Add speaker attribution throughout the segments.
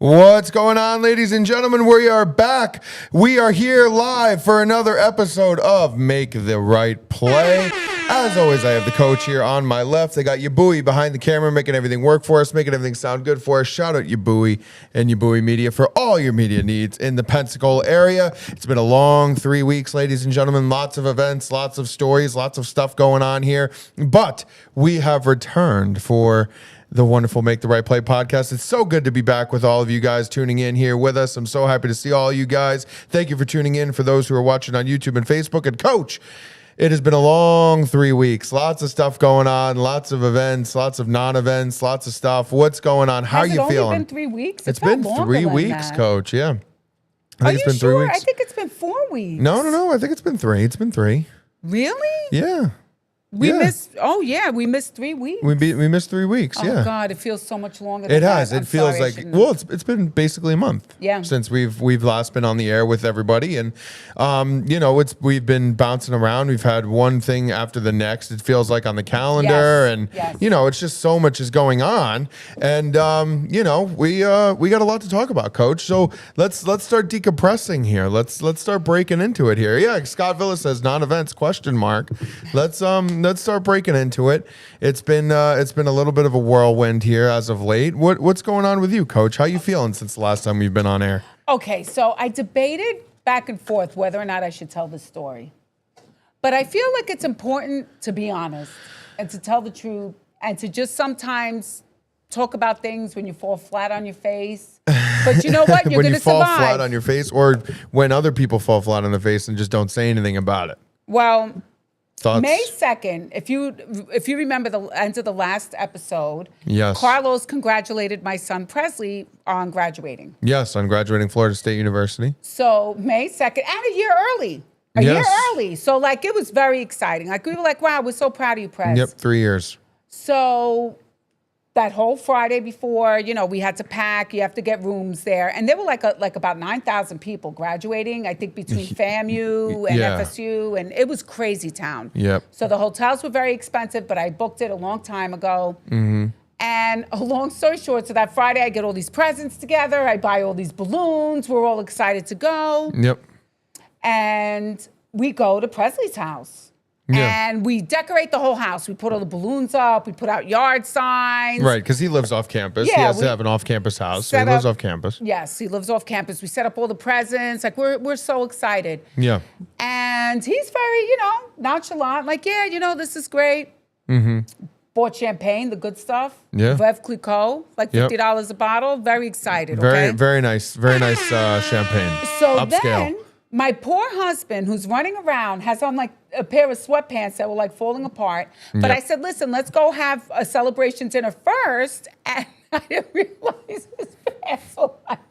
Speaker 1: What's going on, ladies and gentlemen? We are back. We are here live for another episode of Make the Right Play. As always, I have the coach here on my left. I got Yabui behind the camera, making everything work for us, making everything sound good for us. Shout out Yabui and Yabui Media for all your media needs in the Pensacola area. It's been a long 3 weeks, ladies and gentlemen. Lots of events, lots of stories, lots of stuff going on here. But we have returned for the wonderful Make the Right Play podcast. It's so good to be back with all of you guys tuning in here with us. I'm so happy to see all you guys. Thank you for tuning in for those who are watching on YouTube and Facebook. And Coach, it has been a long 3 weeks. Lots of stuff going on, lots of events, lots of non-events, lots of stuff. What's going on? How are you feeling?
Speaker 2: Has it only been 3 weeks?
Speaker 1: It's been 3 weeks, Coach. Yeah.
Speaker 2: I think it's been 3 weeks. I think it's been 4 weeks.
Speaker 1: No. I think it's been 3. It's been 3.
Speaker 2: Really?
Speaker 1: Yeah.
Speaker 2: We missed 3 weeks.
Speaker 1: We missed 3 weeks.
Speaker 2: Oh,
Speaker 1: yeah.
Speaker 2: God, it feels so much longer.
Speaker 1: It has. It feels like it's been basically a month.
Speaker 2: Yeah.
Speaker 1: Since we've last been on the air with everybody, and we've been bouncing around. We've had one thing after the next. It feels like on the calendar, and it's just so much is going on, and we got a lot to talk about, Coach. So let's start decompressing here. Let's start breaking into it here. Yeah. Scott Villa says non-events ? Let's start breaking into it. It's been a little bit of a whirlwind here as of late. What's going on with you, Coach? How you feeling since the last time we've been on air?
Speaker 2: Okay, so I debated back and forth whether or not I should tell this story. But I feel like it's important to be honest and to tell the truth and to just sometimes talk about things when you fall flat on your face. But you know what? You're going to survive.
Speaker 1: When you fall flat on your face, or when other people fall flat on their face and just don't say anything about it.
Speaker 2: Well,
Speaker 1: thoughts?
Speaker 2: May 2nd, if you remember the end of the last episode,
Speaker 1: yes,
Speaker 2: Carlos congratulated my son Presley on graduating.
Speaker 1: Yes, on graduating Florida State University.
Speaker 2: So May 2nd, and a year early. A year early. So it was very exciting. We were like, wow, we're so proud of you, Prez.
Speaker 1: Yep, 3 years.
Speaker 2: So that whole Friday before, we had to pack. You have to get rooms there. And there were like about 9,000 people graduating, I think, between FAMU and FSU. And it was crazy town.
Speaker 1: Yep.
Speaker 2: So the hotels were very expensive, but I booked it a long time ago. Mm-hmm. And a long story short, so that Friday I get all these presents together. I buy all these balloons. We're all excited to go.
Speaker 1: Yep.
Speaker 2: And we go to Presley's house. Yeah. And we decorate the whole house. We put all the balloons up. We put out yard signs.
Speaker 1: Right, because he lives off campus. He has to have an off-campus house, so he lives off campus.
Speaker 2: Yes, he lives off campus. We set up all the presents. We're so excited.
Speaker 1: Yeah.
Speaker 2: And he's very, nonchalant. This is great. Mm-hmm. Bought champagne, the good stuff.
Speaker 1: Yeah.
Speaker 2: Veuve Clicquot, $50 a bottle. Very excited.
Speaker 1: Very nice champagne.
Speaker 2: So
Speaker 1: upscale.
Speaker 2: Then my poor husband, who's running around, has on a pair of sweatpants that were falling apart. But I said, listen, let's go have a celebration dinner first. And I didn't realize his pants were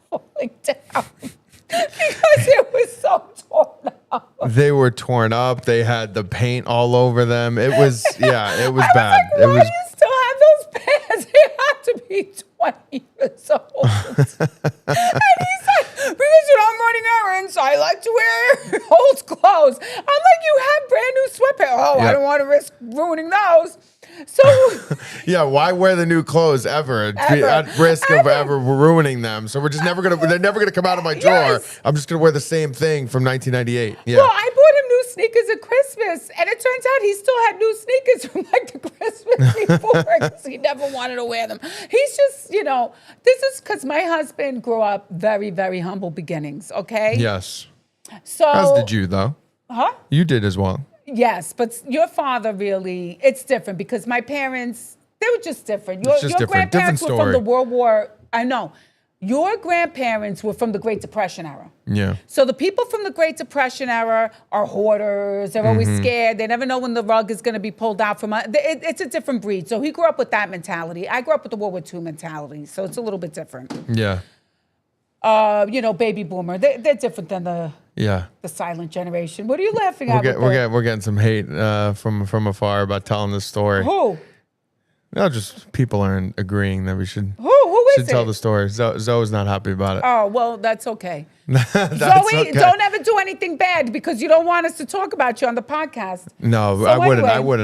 Speaker 2: falling down because it was so torn up.
Speaker 1: They were torn up. They had the paint all over them. It was, it was bad.
Speaker 2: Why do you still have those pants? They have to be 20 years old. And he's like, because I'm running errands, I like to wear old clothes. I'm like, you have brand new sweatpants. Oh, I don't want to risk ruining those. So
Speaker 1: why wear the new clothes ever at risk of ever ruining them? So they're never gonna come out of my drawer. I'm just gonna wear the same thing from 1998. Yeah.
Speaker 2: Well, I bought him new sneakers at Christmas, and it turns out he still had new sneakers from the Christmas before because he never wanted to wear them. He's just, this is because my husband grew up very, very humble beginnings. Okay.
Speaker 1: Yes.
Speaker 2: So
Speaker 1: as did you, though.
Speaker 2: Huh?
Speaker 1: You did as well.
Speaker 2: Yes, but your father really, it's different because my parents, they were just different. Your grandparents were from the World War, I know. Your grandparents were from the Great Depression era.
Speaker 1: Yeah.
Speaker 2: So the people from the Great Depression era are hoarders. They're always scared. They never know when the rug is going to be pulled out from us. It's a different breed. So he grew up with that mentality. I grew up with the World War II mentality. So it's a little bit different.
Speaker 1: Yeah.
Speaker 2: Baby boomer. They're different than the silent generation. What are you laughing at?
Speaker 1: We're getting some hate from afar about telling this story.
Speaker 2: Who?
Speaker 1: No, just people aren't agreeing that we should.
Speaker 2: Who is
Speaker 1: tell the story. Zoe's not happy about it.
Speaker 2: Oh, well, that's okay.
Speaker 1: That's
Speaker 2: Zoe,
Speaker 1: okay.
Speaker 2: don't ever do anything bad because you don't want us to talk about you on the podcast.
Speaker 1: No, so I wouldn't. I would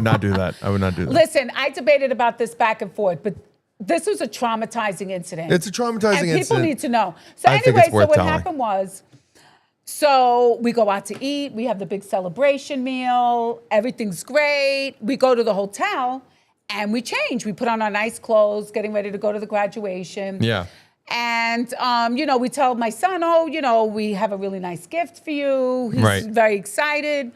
Speaker 1: not do that.
Speaker 2: Listen, I debated about this back and forth, but this was a traumatizing incident.
Speaker 1: It's a traumatizing
Speaker 2: and
Speaker 1: incident.
Speaker 2: people need to know. So
Speaker 1: I think
Speaker 2: anyway,
Speaker 1: it's worth
Speaker 2: so what
Speaker 1: telling.
Speaker 2: happened was, so we go out to eat. We have the big celebration meal. Everything's great. We go to the hotel and we change. We put on our nice clothes, getting ready to go to the graduation.
Speaker 1: Yeah.
Speaker 2: And, we tell my son, we have a really nice gift for you. He's
Speaker 1: Right.
Speaker 2: very excited.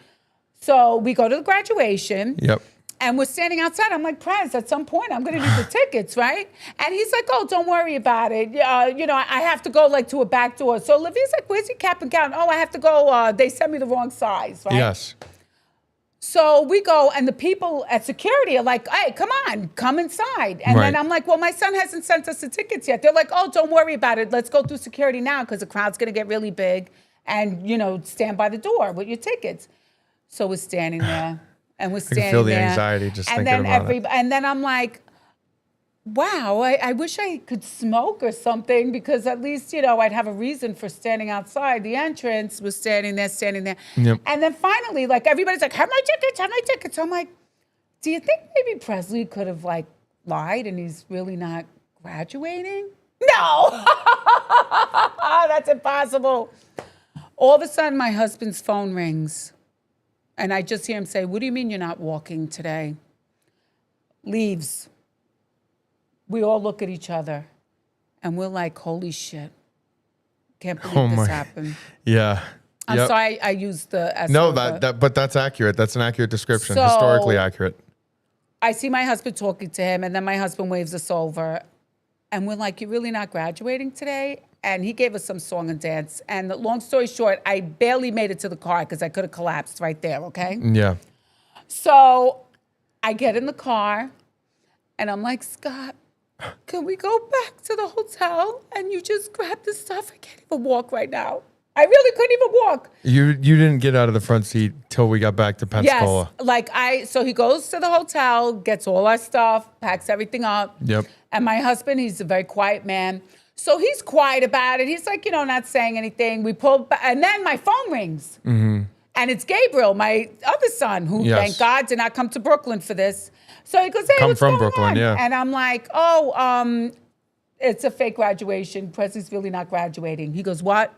Speaker 2: So we go to the graduation.
Speaker 1: Yep.
Speaker 2: And we're standing outside. I'm like, Prez, at some point, I'm going to need the tickets, right? And he's like, oh, don't worry about it. I have to go like to a back door. So Olivia's like, where's your cap and gown? Oh, I have to go. They sent me the wrong size, right?
Speaker 1: Yes.
Speaker 2: So we go, and the people at security are like, hey, come inside. And
Speaker 1: Right.
Speaker 2: then I'm like, well, my son hasn't sent us the tickets yet. They're like, oh, don't worry about it. Let's go through security now because the crowd's going to get really big. And, stand by the door with your tickets. So we're standing there. And we're standing
Speaker 1: I can feel the
Speaker 2: there.
Speaker 1: anxiety just
Speaker 2: and
Speaker 1: thinking
Speaker 2: then
Speaker 1: about it.
Speaker 2: And then I'm like, wow, I wish I could smoke or something because at least, I'd have a reason for standing outside the entrance. Was standing there.
Speaker 1: Yep.
Speaker 2: And then finally, like, everybody's like, have my tickets. I'm like, do you think maybe Presley could have, like, lied and he's really not graduating? No. That's impossible. All of a sudden, my husband's phone rings. And I just hear him say, what do you mean you're not walking today? Leaves. We all look at each other. And we're like, holy shit. Can't believe this happened.
Speaker 1: Yeah.
Speaker 2: I'm
Speaker 1: Yep.
Speaker 2: sorry I used the S
Speaker 1: No,
Speaker 2: word,
Speaker 1: but that's accurate. That's an accurate description.
Speaker 2: So-
Speaker 1: Historically accurate.
Speaker 2: I see my husband talking to him, and then my husband waves us over. And we're like, you're really not graduating today? And he gave us some song and dance. And long story short, I barely made it to the car because I could have collapsed right there, okay?
Speaker 1: Yeah.
Speaker 2: So I get in the car, and I'm like, Scott, can we go back to the hotel and you just grab the stuff? I can't even walk right now. I really couldn't even walk.
Speaker 1: You didn't get out of the front seat till we got back to Pensacola.
Speaker 2: Yes, so he goes to the hotel, gets all our stuff, packs everything up.
Speaker 1: Yep.
Speaker 2: And my husband, he's a very quiet man. So he's quiet about it. He's like, not saying anything. We pull back, and then my phone rings. Mm-hmm. And it's Gabriel, my other son, who, thank God, did not come to Brooklyn for this. So he goes, hey, what's going on?
Speaker 1: Yeah.
Speaker 2: And I'm like, it's a fake graduation. Presley's really not graduating. He goes, what?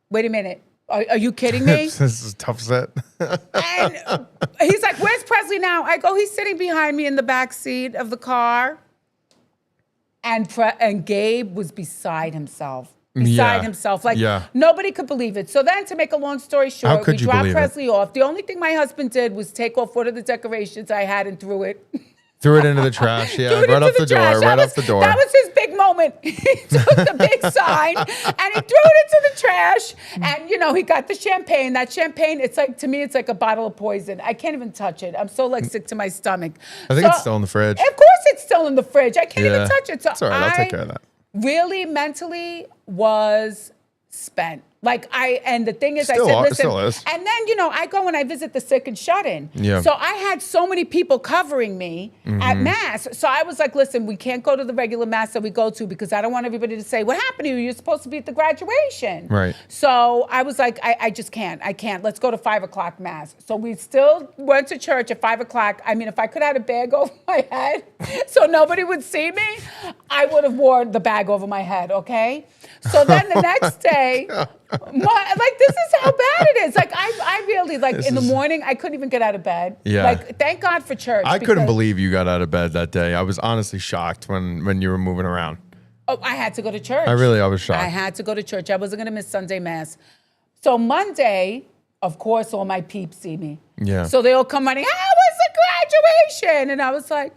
Speaker 2: Wait a minute. Are you kidding me?
Speaker 1: This is a tough set.
Speaker 2: And he's like, where's Presley now? I go, he's sitting behind me in the back seat of the car. And Gabe was beside himself. Like, nobody could believe it. So then, to make a long story short, we dropped Presley off. The only thing my husband did was take off one of the decorations I had and threw it.
Speaker 1: Threw it into the trash. Yeah, right off the door. Right off the door.
Speaker 2: That was his big moment. He took the big sign and he threw it into the trash. And, he got the champagne. That champagne, to me, it's like a bottle of poison. I can't even touch it. I'm so, sick to my stomach.
Speaker 1: I think it's still in the fridge.
Speaker 2: Of course it's still in the fridge. I can't even touch it. So
Speaker 1: it's all right. I'll take care of that.
Speaker 2: Really mentally was spent. And the thing is,
Speaker 1: Still,
Speaker 2: I said, listen,
Speaker 1: still is.
Speaker 2: and then, I go and I visit the sick and shut-in.
Speaker 1: Yeah.
Speaker 2: So I had so many people covering me at Mass. So I was like, listen, we can't go to the regular Mass that we go to because I don't want everybody to say, what happened to you? You're supposed to be at the graduation.
Speaker 1: Right.
Speaker 2: So I was like, I just can't. I can't. Let's go to 5 o'clock Mass. So we still went to church at 5 o'clock. I mean, if I could have had a bag over my head so nobody would see me, I would have worn the bag over my head, okay? So then the next day, this is how bad it is. I really, in the morning, I couldn't even get out of bed.
Speaker 1: Yeah.
Speaker 2: Thank God for church.
Speaker 1: I couldn't believe you got out of bed that day. I was honestly shocked when you were moving around.
Speaker 2: Oh, I had to go to church.
Speaker 1: I was shocked.
Speaker 2: I had to go to church. I wasn't going to miss Sunday Mass. So Monday, of course, all my peeps see me.
Speaker 1: Yeah.
Speaker 2: So they all come running, how was the graduation? And I was like,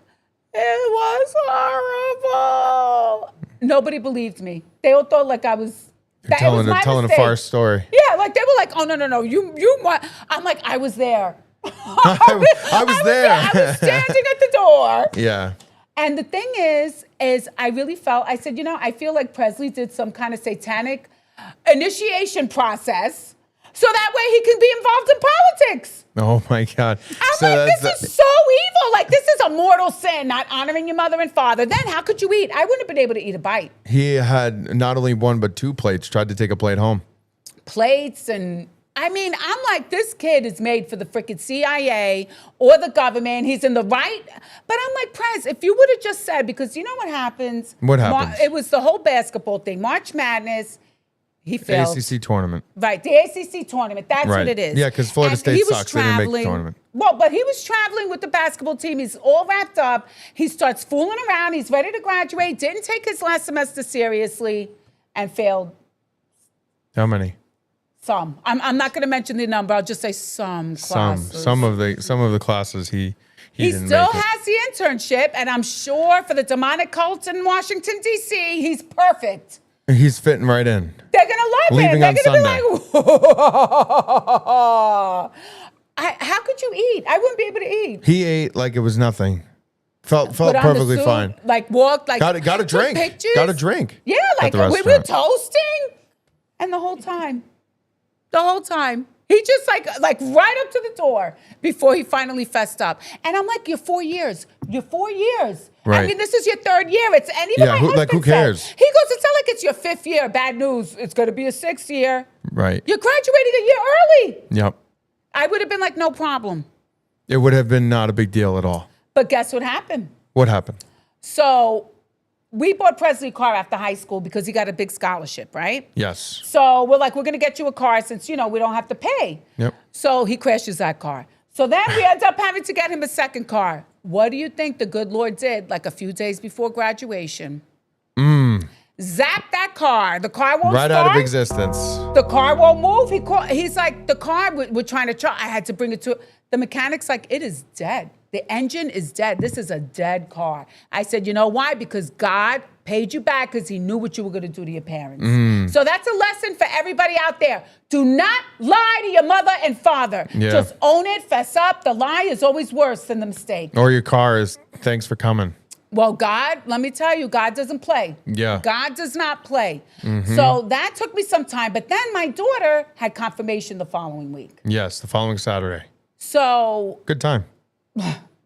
Speaker 2: it was horrible. Nobody believed me. They all thought I was...
Speaker 1: telling a farce story.
Speaker 2: Yeah, they were like, oh, no, you I'm like, I was there.
Speaker 1: I was there.
Speaker 2: I was standing at the door.
Speaker 1: Yeah.
Speaker 2: And the thing is I really felt, I said, I feel like Presley did some kind of satanic initiation process so that way he can be involved in politics.
Speaker 1: Oh, my God.
Speaker 2: I'm this is so evil. This is a mortal sin, not honoring your mother and father. Then how could you eat? I wouldn't have been able to eat a bite.
Speaker 1: He had not only one, but 2 plates, tried to take a plate home.
Speaker 2: Plates and... I mean, I'm like, this kid is made for the freaking CIA or the government. He's in the right. But I'm like, Prez, if you would have just said, because you know what happens?
Speaker 1: What happens?
Speaker 2: It was the whole basketball thing. March Madness, he failed.
Speaker 1: ACC tournament.
Speaker 2: Right, the ACC tournament. That's
Speaker 1: Right.
Speaker 2: what it is.
Speaker 1: Yeah, because Florida
Speaker 2: And
Speaker 1: State
Speaker 2: he was
Speaker 1: sucks. They didn't make the
Speaker 2: traveling-
Speaker 1: tournament.
Speaker 2: Well, but he was traveling with the basketball team. He's all wrapped up. He starts fooling around. He's ready to graduate. Didn't take his last semester seriously and failed
Speaker 1: How many?
Speaker 2: some. I'm not going to mention the number. I'll just say some classes.
Speaker 1: Some of the classes he didn't
Speaker 2: still
Speaker 1: make it.
Speaker 2: has the internship, and I'm sure for the demonic cult in Washington, D.C., he's perfect.
Speaker 1: He's fitting right in.
Speaker 2: They're going to love
Speaker 1: Leaving
Speaker 2: him. They're
Speaker 1: on
Speaker 2: going to be like, how could you eat? I wouldn't be able to eat.
Speaker 1: He ate like it was nothing. Felt
Speaker 2: Put on the
Speaker 1: perfectly
Speaker 2: suit,
Speaker 1: fine.
Speaker 2: Like walked, like
Speaker 1: Got a
Speaker 2: took
Speaker 1: drink.
Speaker 2: pictures.
Speaker 1: Got a drink.
Speaker 2: Yeah,
Speaker 1: at
Speaker 2: like
Speaker 1: the
Speaker 2: we were
Speaker 1: restaurant.
Speaker 2: toasting, and the whole time, he just like right up to the door before he finally fessed up. And I'm like, you're 4 years. I
Speaker 1: Right.
Speaker 2: mean, this is your third year. And even
Speaker 1: Yeah,
Speaker 2: my
Speaker 1: who
Speaker 2: husband
Speaker 1: cares?
Speaker 2: said, he goes, it's not like it's your 5th year. Bad news. It's going to be a 6th year.
Speaker 1: Right.
Speaker 2: You're graduating a year early.
Speaker 1: Yep.
Speaker 2: I would have been like, no problem.
Speaker 1: It would have been not a big deal at all.
Speaker 2: But guess what happened?
Speaker 1: What happened?
Speaker 2: So we bought Presley a car after high school because he got a big scholarship, right?
Speaker 1: Yes.
Speaker 2: So we're like, we're going to get you a car since, we don't have to pay.
Speaker 1: Yep.
Speaker 2: So he crashes that car. So then we end up having to get him a second car. What do you think the good Lord did like a few days before graduation? Zap that car. The car won't
Speaker 1: Right
Speaker 2: start.
Speaker 1: out of existence.
Speaker 2: The car won't move. He's like, the car, we're trying to try. I had to bring it to, the mechanic's like, it is dead. The engine is dead. This is a dead car. I said, you know why? Because God paid you back because he knew what you were going to do to your parents. So that's a lesson for everybody out there. Do not lie to your mother and father.
Speaker 1: Yeah.
Speaker 2: Just own it, fess up. The lie is always worse than the mistake.
Speaker 1: Or your car is, thanks for coming.
Speaker 2: Well, God, let me tell you, God doesn't play.
Speaker 1: Yeah.
Speaker 2: God does not play. So that took me some time. But then my daughter had confirmation the following week.
Speaker 1: Yes, the following Saturday.
Speaker 2: So
Speaker 1: Good time.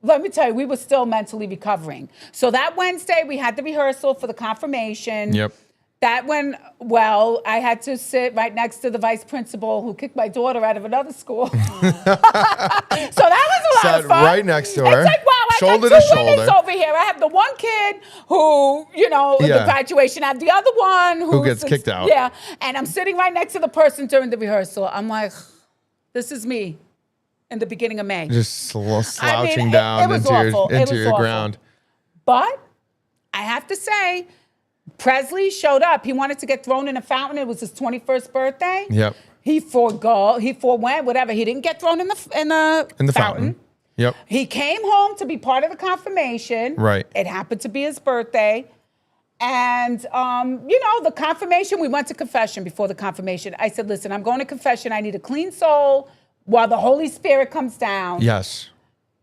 Speaker 2: let me tell you, we were still mentally recovering. So that Wednesday, we had the rehearsal for the confirmation.
Speaker 1: Yep.
Speaker 2: That went well. I had to sit right next to the vice principal who kicked my daughter out of another school. So that was a lot
Speaker 1: Sat
Speaker 2: of fun.
Speaker 1: right next to her,
Speaker 2: It's like, wow, I
Speaker 1: shoulder
Speaker 2: got
Speaker 1: to
Speaker 2: two winners
Speaker 1: shoulder.
Speaker 2: over here. I have the one kid who, the
Speaker 1: Yeah.
Speaker 2: graduation. I have the other one
Speaker 1: Who gets kicked out.
Speaker 2: Yeah, and I'm sitting right next to the person during the rehearsal. I'm like, this is me in the beginning of May.
Speaker 1: Just slouching
Speaker 2: I mean,
Speaker 1: down
Speaker 2: it was
Speaker 1: into
Speaker 2: awful. It
Speaker 1: into
Speaker 2: was
Speaker 1: your
Speaker 2: awful.
Speaker 1: ground.
Speaker 2: But I have to say, Presley showed up. He wanted to get thrown in a fountain. It was his 21st birthday.
Speaker 1: Yep.
Speaker 2: He forewent, whatever. He didn't get thrown in the
Speaker 1: fountain. Yep.
Speaker 2: He came home to be part of the confirmation.
Speaker 1: Right.
Speaker 2: It happened to be his birthday. And, the confirmation, we went to confession before the confirmation. I said, listen, I'm going to confession. I need a clean soul while the Holy Spirit comes down.
Speaker 1: Yes.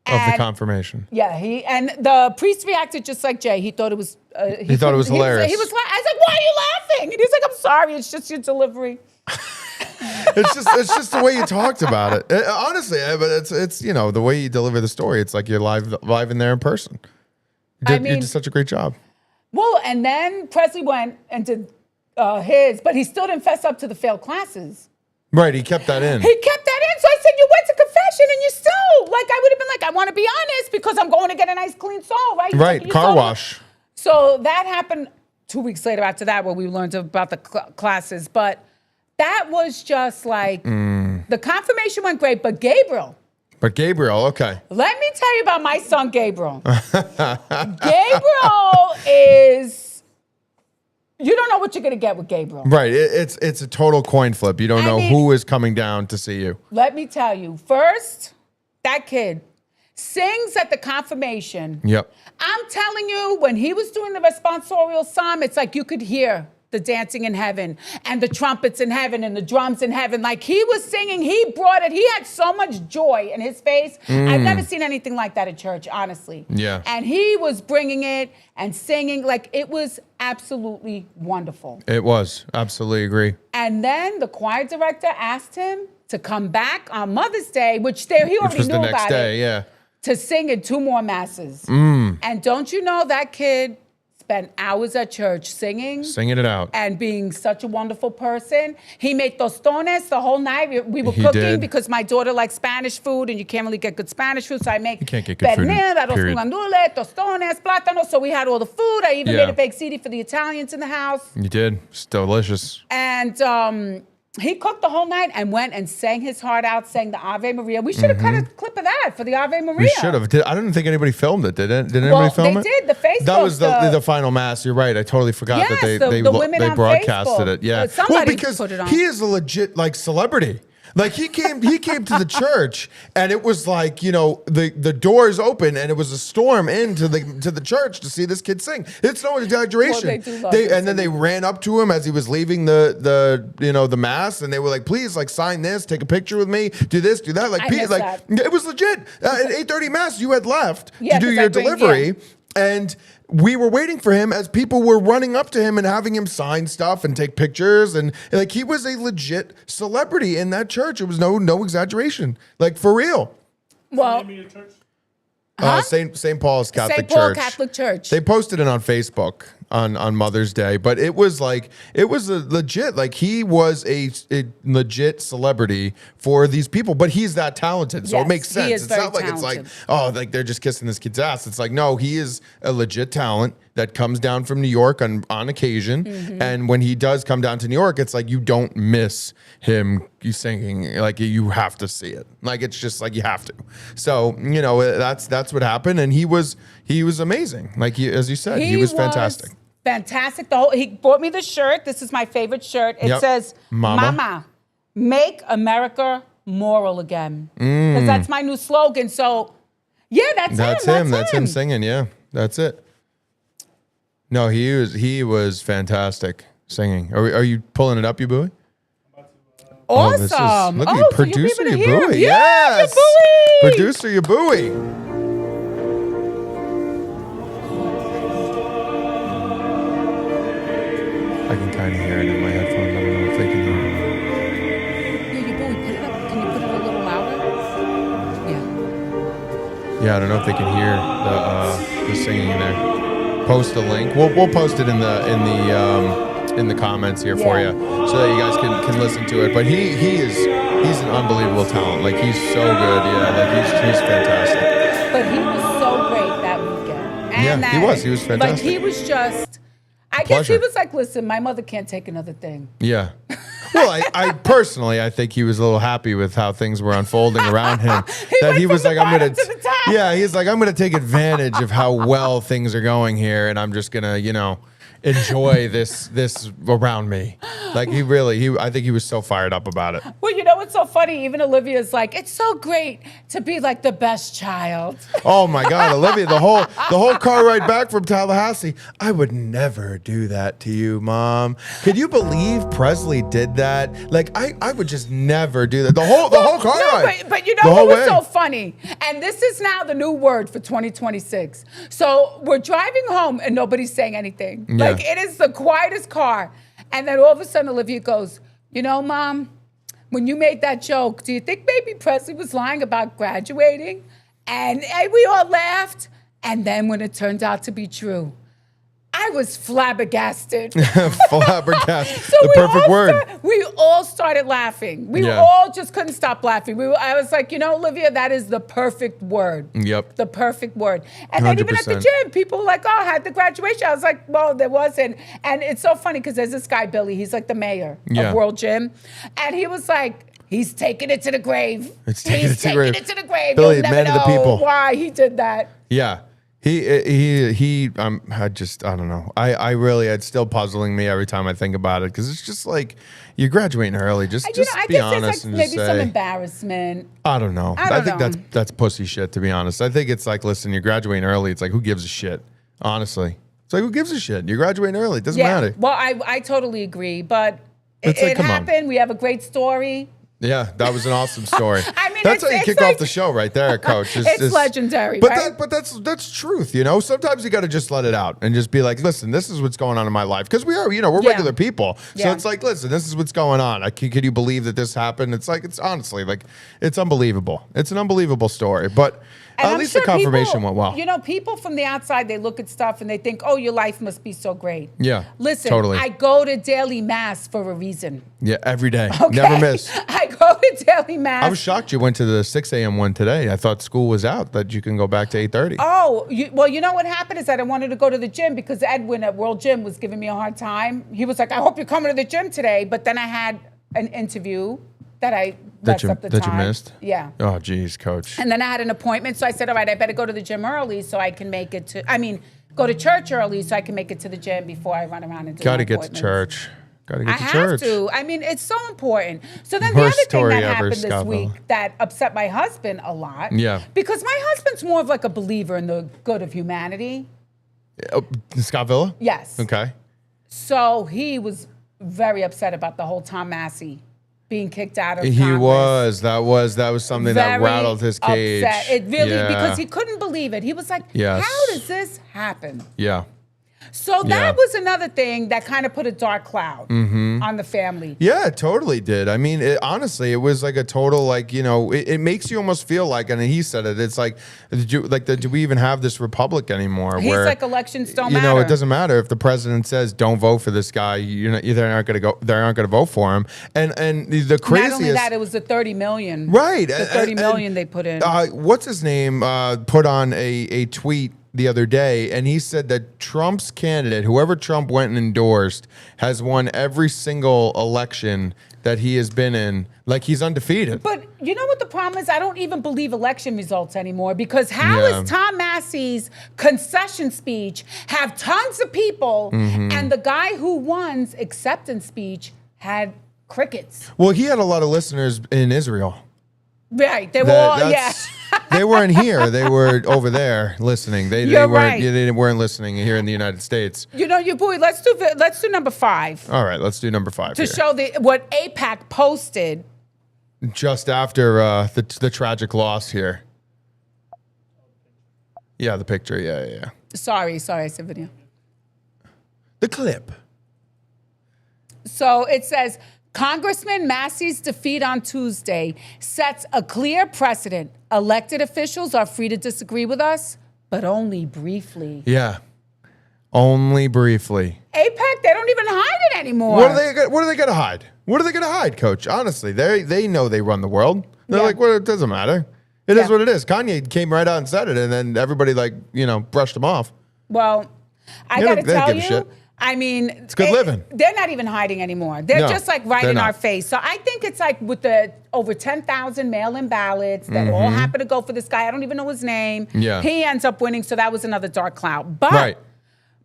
Speaker 1: Of the
Speaker 2: And-
Speaker 1: confirmation.
Speaker 2: Yeah, and the priest reacted just like Jay. He thought it was.
Speaker 1: He thought it was hilarious.
Speaker 2: He was. I was like, "Why are you laughing?" And he's like, "I'm sorry. It's just your delivery."
Speaker 1: It's just the way you talked about it. Honestly, but it's the way you deliver the story. It's like you're live in there in person. You did such a great job.
Speaker 2: Well, and then Presley went and did his, but he still didn't fess up to the failed classes.
Speaker 1: Right, he kept that in.
Speaker 2: He kept that in. So I said, "You went to confession, and you still I would have been like, I want to be honest because I'm going to get a nice clean soul, right?"
Speaker 1: Right,
Speaker 2: You
Speaker 1: car
Speaker 2: told me-
Speaker 1: wash.
Speaker 2: So that happened 2 weeks later after that, where we learned about the classes. But that was just like, the confirmation went great, but Gabriel.
Speaker 1: But Gabriel, okay.
Speaker 2: Let me tell you about my son, Gabriel. Gabriel is, you don't know what you're going to get with Gabriel.
Speaker 1: Right, it's a total coin flip. You don't know who is coming down to see you.
Speaker 2: Let me tell you. First, that kid sings at the confirmation.
Speaker 1: Yep.
Speaker 2: I'm telling you, when he was doing the responsorial psalm, it's like you could hear the dancing in heaven and the trumpets in heaven and the drums in heaven. Like he was singing, he brought it. He had so much joy in his face. I've never seen anything like that at church, honestly.
Speaker 1: Yeah.
Speaker 2: And he was bringing it and singing. Like it was absolutely wonderful.
Speaker 1: It was. Absolutely agree.
Speaker 2: And then the choir director asked him to come back on Mother's Day, he already
Speaker 1: Which was
Speaker 2: knew
Speaker 1: the next
Speaker 2: about
Speaker 1: day,
Speaker 2: it,
Speaker 1: yeah.
Speaker 2: to sing in 2 more masses. And don't you know that kid spent hours at church singing
Speaker 1: it out.
Speaker 2: and being such a wonderful person. He made tostones the whole night. We were
Speaker 1: He
Speaker 2: cooking
Speaker 1: did.
Speaker 2: because my daughter likes Spanish food, and you can't really get good Spanish food. So I make
Speaker 1: You can't get good food,
Speaker 2: pernil, arroz
Speaker 1: period.
Speaker 2: con gandules, tostones, plátanos. So we had all the food. I even
Speaker 1: Yeah.
Speaker 2: made a baked ziti for the Italians in the house.
Speaker 1: You did. It's delicious.
Speaker 2: And he cooked the whole night and went and sang his heart out, sang the Ave Maria. We should have cut a clip of that for the Ave Maria.
Speaker 1: We should have. I don't think anybody filmed it. Did anybody
Speaker 2: Well,
Speaker 1: film it?
Speaker 2: they did. The Facebook.
Speaker 1: That was the final mass. You're right. I totally forgot that
Speaker 2: Yes,
Speaker 1: they
Speaker 2: the women on
Speaker 1: broadcasted
Speaker 2: Facebook.
Speaker 1: it. Yeah.
Speaker 2: Somebody
Speaker 1: because
Speaker 2: put it on.
Speaker 1: he is a legit like celebrity. Like he came to the church and it was like, you know, the doors open and it was a storm into the church to see this kid sing. It's no exaggeration.
Speaker 2: Well, they do love
Speaker 1: And then they ran up to him as he was leaving the mass and they were like, please like sign this, take a picture with me, do this, do that. Like
Speaker 2: I missed that.
Speaker 1: it was legit. At 8:30 mass, you had left
Speaker 2: Yeah,
Speaker 1: to do
Speaker 2: 'cause
Speaker 1: your
Speaker 2: I bring-
Speaker 1: delivery.
Speaker 2: yeah.
Speaker 1: And we were waiting for him as people were running up to him and having him sign stuff and take pictures. And like he was a legit celebrity in that church. It was no exaggeration. Like for real.
Speaker 2: Well,
Speaker 1: St. Paul's Catholic
Speaker 2: St. Paul
Speaker 1: Church.
Speaker 2: Catholic Church.
Speaker 1: They posted it on Facebook on Mother's Day, but it was a legit, like he was a legit celebrity for these people, but he's that talented. So
Speaker 2: Yes,
Speaker 1: it makes
Speaker 2: he
Speaker 1: sense.
Speaker 2: is
Speaker 1: It's
Speaker 2: very
Speaker 1: not like it's like,
Speaker 2: talented.
Speaker 1: oh, like they're just kissing this kid's ass. It's like, no, he is a legit talent that comes down from New York on occasion.
Speaker 2: Mm-hmm.
Speaker 1: And when he does come down to New York, it's like, you don't miss him singing. Like you have to see it. Like, it's just like, you have to. So, you know, that's what happened. And he was amazing. Like as you said, he was fantastic.
Speaker 2: Fantastic. He bought me the shirt. This is my favorite shirt. It
Speaker 1: Yep.
Speaker 2: says,
Speaker 1: Mama.
Speaker 2: Mama, make America moral again.
Speaker 1: Mm.
Speaker 2: Because that's my new slogan. So, yeah, that's him.
Speaker 1: That's him singing. Yeah, that's it. No, he was fantastic singing. Are you pulling it up, you buoy?
Speaker 2: Awesome.
Speaker 1: Look at you,
Speaker 2: so you'll be
Speaker 1: producer,
Speaker 2: able to
Speaker 1: you
Speaker 2: hear him.
Speaker 1: buoy.
Speaker 2: Yeah,
Speaker 1: Yes,
Speaker 2: you buoy.
Speaker 1: producer, you buoy. I can kind of hear it in my headphones. I don't know if they can hear it.
Speaker 2: Yeah, you buoy. Put it up. Can you put it a little louder? Yeah.
Speaker 1: Yeah, I don't know if they can hear the singing in there. Post a link. We'll post it in the comments here for
Speaker 2: Yeah.
Speaker 1: you, so that you guys can listen to it. But he's an unbelievable talent. Like he's so good. Yeah, like he's fantastic.
Speaker 2: But he was so great that weekend. And
Speaker 1: Yeah, he was. He was fantastic.
Speaker 2: Like he was just, I guess he
Speaker 1: Pleasure.
Speaker 2: was like, listen, my mother can't take another thing.
Speaker 1: Yeah. Well, I personally, I think he was a little happy with how things were unfolding around him.
Speaker 2: went
Speaker 1: he
Speaker 2: from
Speaker 1: was
Speaker 2: the
Speaker 1: like, I'm gonna,
Speaker 2: bottom to the top.
Speaker 1: yeah, he's like, I'm gonna take advantage of how well things are going here, and I'm just gonna, you know, enjoy this around me. Like I think he was so fired up about it.
Speaker 2: Well, you know what's so funny? Even Olivia's like, it's so great to be like the best child.
Speaker 1: Oh my God, Olivia, the whole car ride back from Tallahassee. I would never do that to you, Mom. Could you believe Presley did that? Like I would just never do that. The whole car ride.
Speaker 2: But you
Speaker 1: The
Speaker 2: know
Speaker 1: whole
Speaker 2: what was
Speaker 1: way.
Speaker 2: so funny? And this is now the new word for 2026. So we're driving home and nobody's saying anything.
Speaker 1: Yeah.
Speaker 2: Like it is the quietest car. And then all of a sudden Olivia goes, you know, Mom, when you made that joke, do you think maybe Presley was lying about graduating? And we all laughed. And then when it turned out to be true, I was flabbergasted.
Speaker 1: Flabbergasted.
Speaker 2: So
Speaker 1: The perfect word.
Speaker 2: We all started laughing. We
Speaker 1: Yeah.
Speaker 2: all just couldn't stop laughing. I was like, you know, Olivia, that is the perfect word.
Speaker 1: Yep.
Speaker 2: The perfect word. And then even at the
Speaker 1: 100%.
Speaker 2: gym, people were like, oh, had the graduation. I was like, well, there wasn't. And it's so funny because there's this guy, Billy. He's like the mayor
Speaker 1: Yeah.
Speaker 2: of World Gym. And he was like, he's taking it to the grave.
Speaker 1: It's taking
Speaker 2: He's
Speaker 1: it to the grave.
Speaker 2: taking it to the grave.
Speaker 1: Billy,
Speaker 2: You'll never
Speaker 1: man of the
Speaker 2: know
Speaker 1: people.
Speaker 2: why he did that.
Speaker 1: Yeah. I don't know. It's still puzzling me every time I think about it, because it's just like, you're graduating early. Just
Speaker 2: You know, I
Speaker 1: be
Speaker 2: guess
Speaker 1: honest
Speaker 2: there's
Speaker 1: and
Speaker 2: like
Speaker 1: just
Speaker 2: maybe some
Speaker 1: say,
Speaker 2: embarrassment.
Speaker 1: I don't know.
Speaker 2: I don't
Speaker 1: think
Speaker 2: know.
Speaker 1: that's pussy shit, to be honest. I think it's like, listen, you're graduating early. It's like, who gives a shit? Honestly. It's like, who gives a shit? You're graduating early. It doesn't matter.
Speaker 2: Well, I totally agree, but
Speaker 1: It's like,
Speaker 2: it
Speaker 1: come on.
Speaker 2: happened. We have a great story.
Speaker 1: Yeah, that was an awesome story.
Speaker 2: I mean,
Speaker 1: that's how you
Speaker 2: it's
Speaker 1: kick
Speaker 2: like-
Speaker 1: off the show right there, Coach.
Speaker 2: It's legendary,
Speaker 1: But
Speaker 2: right?
Speaker 1: that's truth, you know. Sometimes you got to just let it out and just be like, listen, this is what's going on in my life, because we are, we're
Speaker 2: Yeah.
Speaker 1: regular people. So
Speaker 2: Yeah.
Speaker 1: it's like, listen, this is what's going on. Could you believe that this happened? It's like, it's honestly like, it's unbelievable. It's an unbelievable story, but.
Speaker 2: And
Speaker 1: At
Speaker 2: I'm
Speaker 1: least
Speaker 2: sure
Speaker 1: the confirmation
Speaker 2: people,
Speaker 1: went well.
Speaker 2: You know, people from the outside, they look at stuff and they think, oh, your life must be so great.
Speaker 1: Yeah,
Speaker 2: Listen,
Speaker 1: totally.
Speaker 2: I go to daily mass for a reason.
Speaker 1: Yeah, every day.
Speaker 2: Okay?
Speaker 1: Never miss.
Speaker 2: I go to daily mass.
Speaker 1: I was shocked you went to the 6 a.m. one today. I thought school was out, that you can go back to 8:30.
Speaker 2: Oh, well, you know what happened is that I wanted to go to the gym because Edwin at World Gym was giving me a hard time. He was like, I hope you're coming to the gym today. But then I had an interview that I messed up the time.
Speaker 1: That you missed?
Speaker 2: Yeah.
Speaker 1: Oh, geez, coach.
Speaker 2: And then I had an appointment. So I said, all right, I better go to the gym early so I can make it to, go to church early so I can make it to the gym before I run around and do
Speaker 1: Got to
Speaker 2: my
Speaker 1: get to
Speaker 2: appointments.
Speaker 1: church. Got to get
Speaker 2: I
Speaker 1: to
Speaker 2: have
Speaker 1: church.
Speaker 2: to. I mean, it's so important. So then the
Speaker 1: Worst
Speaker 2: other thing
Speaker 1: story
Speaker 2: that
Speaker 1: ever,
Speaker 2: happened this
Speaker 1: Scott
Speaker 2: week
Speaker 1: Villa.
Speaker 2: that upset my husband a lot.
Speaker 1: Yeah.
Speaker 2: Because my husband's more of like a believer in the good of humanity.
Speaker 1: Oh, Scott Villa?
Speaker 2: Yes.
Speaker 1: Okay.
Speaker 2: So he was very upset about the whole Tom Massey being kicked out of
Speaker 1: He
Speaker 2: Congress.
Speaker 1: was. That was something that
Speaker 2: Very
Speaker 1: rattled his cage.
Speaker 2: upset. It really,
Speaker 1: Yeah.
Speaker 2: because he couldn't believe it. He was like,
Speaker 1: Yes.
Speaker 2: how does this happen?
Speaker 1: Yeah.
Speaker 2: So
Speaker 1: Yeah.
Speaker 2: that was another thing that kind of put a dark cloud on the family.
Speaker 1: Yeah, it totally did. I mean, honestly, it was like a total, like, you know, it makes you almost feel like, and he said it, it's like, do we even have this republic anymore?
Speaker 2: He's
Speaker 1: where,
Speaker 2: like, elections don't
Speaker 1: you
Speaker 2: matter.
Speaker 1: know, it doesn't matter if the president says don't vote for this guy. They aren't going to go. They aren't going to vote for him. And the craziest.
Speaker 2: Not only that, it was the 30 million.
Speaker 1: Right.
Speaker 2: The 30 million they put in.
Speaker 1: What's his name? Put on a tweet the other day, and he said that Trump's candidate, whoever Trump went and endorsed, has won every single election that he has been in. Like, he's undefeated.
Speaker 2: But you know what the problem is? I don't even believe election results anymore because how
Speaker 1: Yeah.
Speaker 2: is Tom Massey's concession speech have tons of people and the guy who won's acceptance speech had crickets?
Speaker 1: Well, he had a lot of listeners in Israel.
Speaker 2: Right. They were all, yeah.
Speaker 1: That's- They weren't here. They were over there listening. They
Speaker 2: You're
Speaker 1: weren't.
Speaker 2: right.
Speaker 1: They weren't listening here in the United States.
Speaker 2: You know, you boy, let's do number 5
Speaker 1: All right, let's do number 5
Speaker 2: to
Speaker 1: here.
Speaker 2: show what AIPAC posted.
Speaker 1: Just after the tragic loss here. Yeah, the picture. Yeah.
Speaker 2: Sorry, I said video.
Speaker 1: The clip.
Speaker 2: So it says, Congressman Massey's defeat on Tuesday sets a clear precedent. Elected officials are free to disagree with us, but only briefly.
Speaker 1: Yeah. Only briefly.
Speaker 2: AIPAC, they don't even hide it anymore.
Speaker 1: What are they going to hide? What are they going to hide, Coach? Honestly, they know they run the world. They're
Speaker 2: Yeah.
Speaker 1: like, well, it doesn't matter. It is
Speaker 2: Yeah.
Speaker 1: what it is. Kanye came right out and said it, and then everybody, like, you know, brushed him off.
Speaker 2: Well, I
Speaker 1: They
Speaker 2: got to
Speaker 1: don't- they don't
Speaker 2: tell
Speaker 1: give a
Speaker 2: you,
Speaker 1: shit.
Speaker 2: I mean,
Speaker 1: It's good living.
Speaker 2: They're not even hiding anymore. They're
Speaker 1: No,
Speaker 2: just like right
Speaker 1: they're
Speaker 2: in
Speaker 1: not.
Speaker 2: our face. So I think it's like with the over 10,000 mail-in ballots that all happen to go for this guy. I don't even know his name.
Speaker 1: Yeah.
Speaker 2: He ends up winning. So that was another dark cloud. But,
Speaker 1: Right.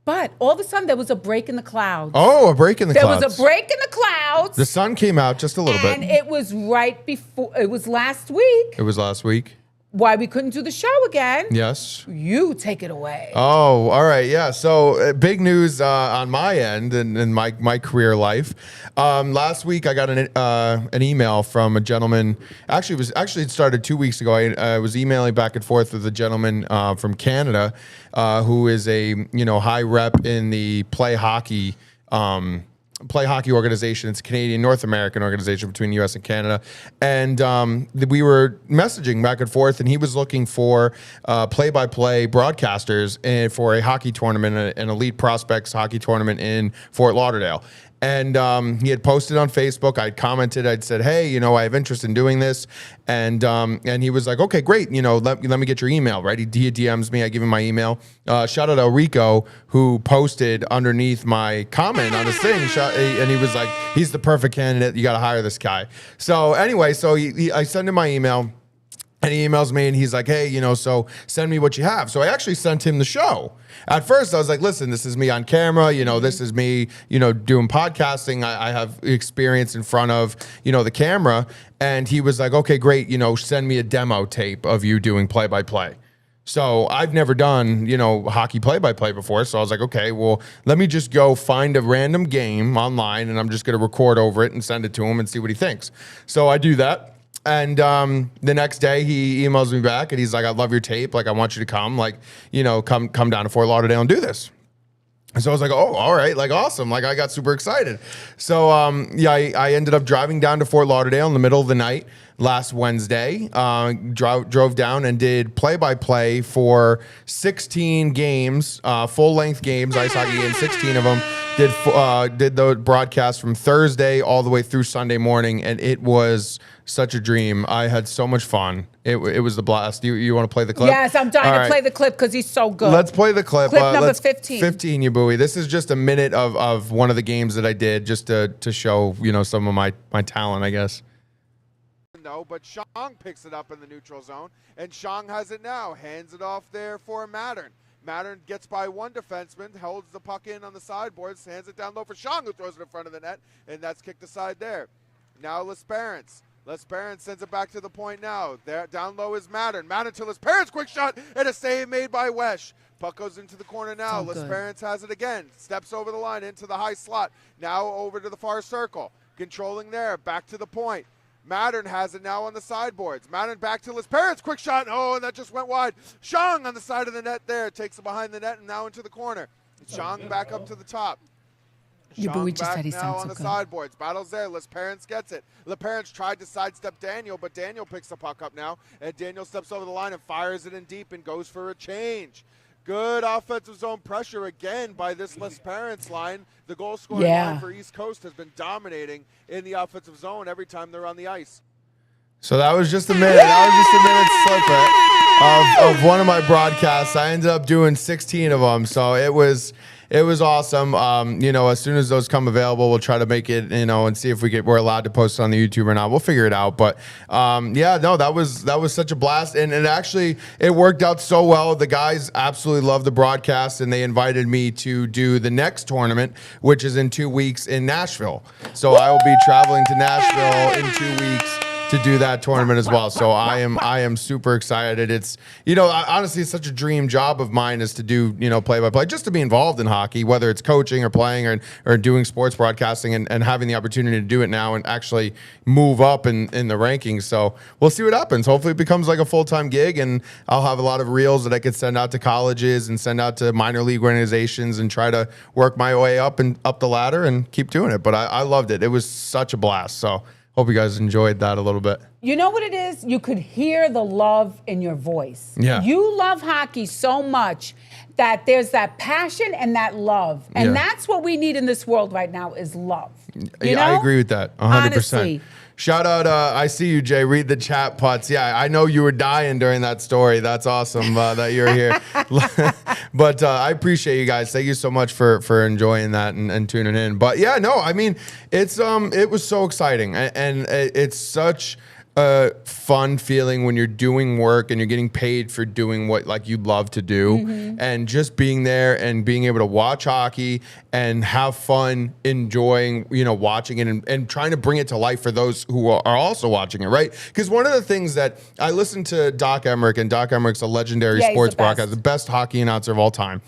Speaker 2: but all of a sudden there was a break in the clouds.
Speaker 1: Oh, a break in the
Speaker 2: There
Speaker 1: clouds.
Speaker 2: was a break in the clouds.
Speaker 1: The sun came out just a little
Speaker 2: and
Speaker 1: bit.
Speaker 2: it was right before, it was last week.
Speaker 1: It was last week.
Speaker 2: Why we couldn't do the show again.
Speaker 1: Yes.
Speaker 2: You take it away.
Speaker 1: Oh, all right. Yeah. So big news on my end and in my career life. Last week I got an email from a gentleman. Actually, it started 2 weeks ago. I was emailing back and forth with a gentleman from Canada who is a high rep in the play hockey organization. It's a Canadian North American organization between the US and Canada. And we were messaging back and forth, and he was looking for play-by-play broadcasters for a hockey tournament, an elite prospects hockey tournament in Fort Lauderdale. And he had posted on Facebook. I'd commented. I'd said, "Hey, I have interest in doing this." And he was like, "Okay, great. Let me get your email." Right? He DMs me. I give him my email. Shout out Rico, who posted underneath my comment on his thing, and he was like, "He's the perfect candidate. You got to hire this guy." So anyway, I send him my email. And he emails me and he's like, "Hey, so send me what you have." So I actually sent him the show. At first, I was like, "Listen, this is me on camera. This is me, doing podcasting. I have experience in front of, the camera." And he was like, "Okay, great. Send me a demo tape of you doing play-by-play." So I've never done, hockey play-by-play before. So I was like, okay, well, let me just go find a random game online and I'm just going to record over it and send it to him and see what he thinks. So I do that. And the next day he emails me back and he's like, "I love your tape. Like, I want you to come, come down to Fort Lauderdale and do this." So I was like, "Oh, all right. Like, awesome." Like, I got super excited. So, I ended up driving down to Fort Lauderdale in the middle of the night. last Wednesday. Drove down and did play-by-play for 16 games, full-length games, ice hockey games, 16 of them. Did the broadcast from Thursday all the way through Sunday morning, and it was such a dream. I had so much fun. It was the blast. You want to play the clip?
Speaker 2: Yes, I'm dying to play the clip because he's so good.
Speaker 1: Let's play the clip.
Speaker 2: Clip number 15.
Speaker 1: 15, you buoy. This is just a minute of one of the games that I did just to show, some of my talent, I guess.
Speaker 3: No, but Shang picks it up in the neutral zone, and Shang has it now. Hands it off there for Mattern. Mattern gets by one defenseman, holds the puck in on the sideboards, hands it down low for Shang, who throws it in front of the net, and that's kicked aside there. Now Lesperance. Lesperance sends it back to the point now. There, down low is Mattern. Mattern to Lesperance, quick shot, and a save made by Wesh. Puck goes into the corner now. Lesperance has it again. Steps over the line into the high slot. Now over to the far circle. Controlling there, back to the point. Mattern has it now on the sideboards. Mattern back to Lesperance, quick shot. Oh, and that just went wide. Shang on the side of the net there. Takes it behind the net and now into the corner. Shang back up to the top.
Speaker 2: Yeah, but we just said he
Speaker 3: now
Speaker 2: sounds
Speaker 3: on
Speaker 2: so
Speaker 3: the
Speaker 2: good.
Speaker 3: sideboards. Battles there. Lesperance gets it. Lesperance tried to sidestep Daniel, but Daniel picks the puck up now. And Daniel steps over the line and fires it in deep and goes for a change. Good offensive zone pressure again by this Lesperance line. The goal scoring line for East Coast has been dominating in the offensive zone every time they're on the ice.
Speaker 1: So that was just a minute. That was just a minute snippet of one of my broadcasts. I ended up doing 16 of them. So it was awesome. As soon as those come available, we'll try to make it, and see if we're allowed to post it on the YouTube or not. We'll figure it out. But that was such a blast. And it worked out so well. The guys absolutely loved the broadcast, and they invited me to do the next tournament, which is in 2 weeks in Nashville. So I will be traveling to Nashville in 2 weeks to do that tournament as well. So I am super excited. It's, honestly, it's such a dream job of mine is to do, play-by-play, just to be involved in hockey, whether it's coaching or playing or doing sports broadcasting and having the opportunity to do it now and actually move up in the rankings. So we'll see what happens. Hopefully it becomes like a full-time gig, and I'll have a lot of reels that I could send out to colleges and send out to minor league organizations and try to work my way up the ladder and keep doing it. But I loved it. It was such a blast. So hope you guys enjoyed that a little bit.
Speaker 2: You know what it is? You could hear the love in your voice.
Speaker 1: Yeah.
Speaker 2: You love hockey so much that there's that passion and that love. And that's what we need in this world right now is love.
Speaker 1: I agree with that 100%.
Speaker 2: Honestly.
Speaker 1: Shout out, I see you, Jay. Read the chat, Putz. Yeah, I know you were dying during that story. That's awesome that you're here. But I appreciate you guys. Thank you so much for enjoying that and tuning in. But yeah, no, I mean, it was so exciting. And it's such a fun feeling when you're doing work and you're getting paid for doing what like you love to do, and just being there and being able to watch hockey and have fun enjoying, watching it and trying to bring it to life for those who are also watching it, right? Because one of the things that I listened to Doc Emmerich, and Doc Emmerich's a legendary sports broadcaster, the best hockey announcer of all time.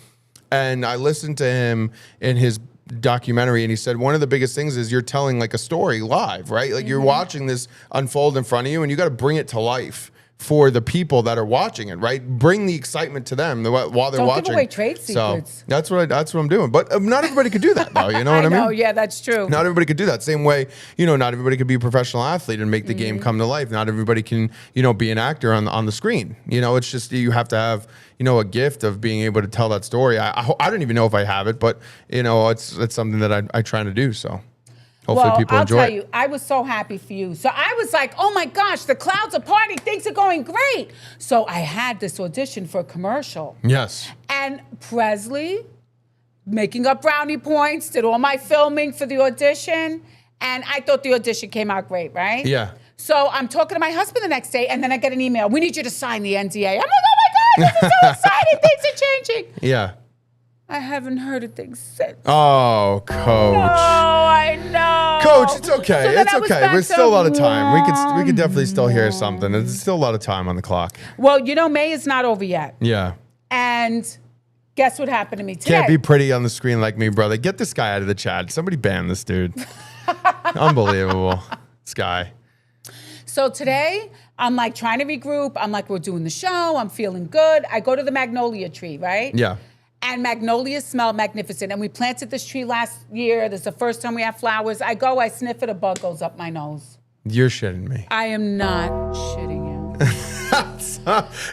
Speaker 1: And I listened to him in his documentary, and he said one of the biggest things is you're telling like a story live, right? Like you're watching this unfold in front of you, and you got to bring it to life for the people that are watching it, right? Bring the excitement to them while they're watching. Don't give
Speaker 2: away trade secrets.
Speaker 1: So that's what I'm doing. But not everybody could do that, though. You know what I mean?
Speaker 2: Yeah, that's true.
Speaker 1: Not everybody could do that. Same way, not everybody could be a professional athlete and make the game come to life. Not everybody can, be an actor on the screen. It's just you have to have, a gift of being able to tell that story. I don't even know if I have it, but it's something that I try to do. So hopefully people enjoy it.
Speaker 2: I'll tell you, I was so happy for you. So I was like, oh my gosh, the clouds are parting. Things are going great. So I had this audition for a commercial.
Speaker 1: Yes.
Speaker 2: And Presley, making up brownie points, did all my filming for the audition. And I thought the audition came out great, right?
Speaker 1: Yeah.
Speaker 2: So I'm talking to my husband the next day, and then I get an email. We need you to sign the NDA. I'm like, oh my God, this is so exciting. Things are changing.
Speaker 1: Yeah.
Speaker 2: I haven't heard a thing since.
Speaker 1: Oh, Coach.
Speaker 2: No, I know.
Speaker 1: Coach, it's okay.
Speaker 2: So
Speaker 1: it's okay. There's still a lot of time. We could definitely still hear something. There's still a lot of time on the clock.
Speaker 2: Well, May is not over yet.
Speaker 1: Yeah.
Speaker 2: And guess what happened to me today?
Speaker 1: Can't be pretty on the screen like me, brother. Get this guy out of the chat. Somebody ban this dude. Unbelievable. This guy.
Speaker 2: So today, I'm like trying to regroup. I'm like, we're doing the show. I'm feeling good. I go to the magnolia tree, right?
Speaker 1: Yeah.
Speaker 2: And magnolias smell magnificent. And we planted this tree last year. This is the first time we have flowers. I go, I sniff it, a bug goes up my nose.
Speaker 1: You're shitting me.
Speaker 2: I am not shitting you.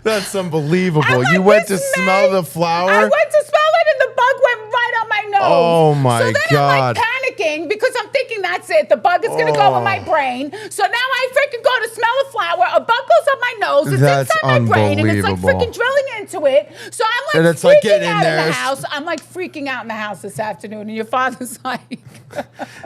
Speaker 1: That's unbelievable.
Speaker 2: Like,
Speaker 1: You went to
Speaker 2: this
Speaker 1: smell
Speaker 2: May,
Speaker 1: the flower?
Speaker 2: I went to smell it and the bug went right on my nose.
Speaker 1: Oh my
Speaker 2: so then
Speaker 1: God.
Speaker 2: I'm like panicking because I'm thinking that's it. The bug is going to go in my brain. So now I freaking go to smell a flower. A bug goes up my nose. It's
Speaker 1: That's
Speaker 2: inside my brain and it's like
Speaker 1: unbelievable.
Speaker 2: freaking drilling into it. So I'm like
Speaker 1: And it's like
Speaker 2: freaking
Speaker 1: getting in
Speaker 2: out
Speaker 1: there.
Speaker 2: of the house. I'm like freaking out in the house this afternoon. And your father's like,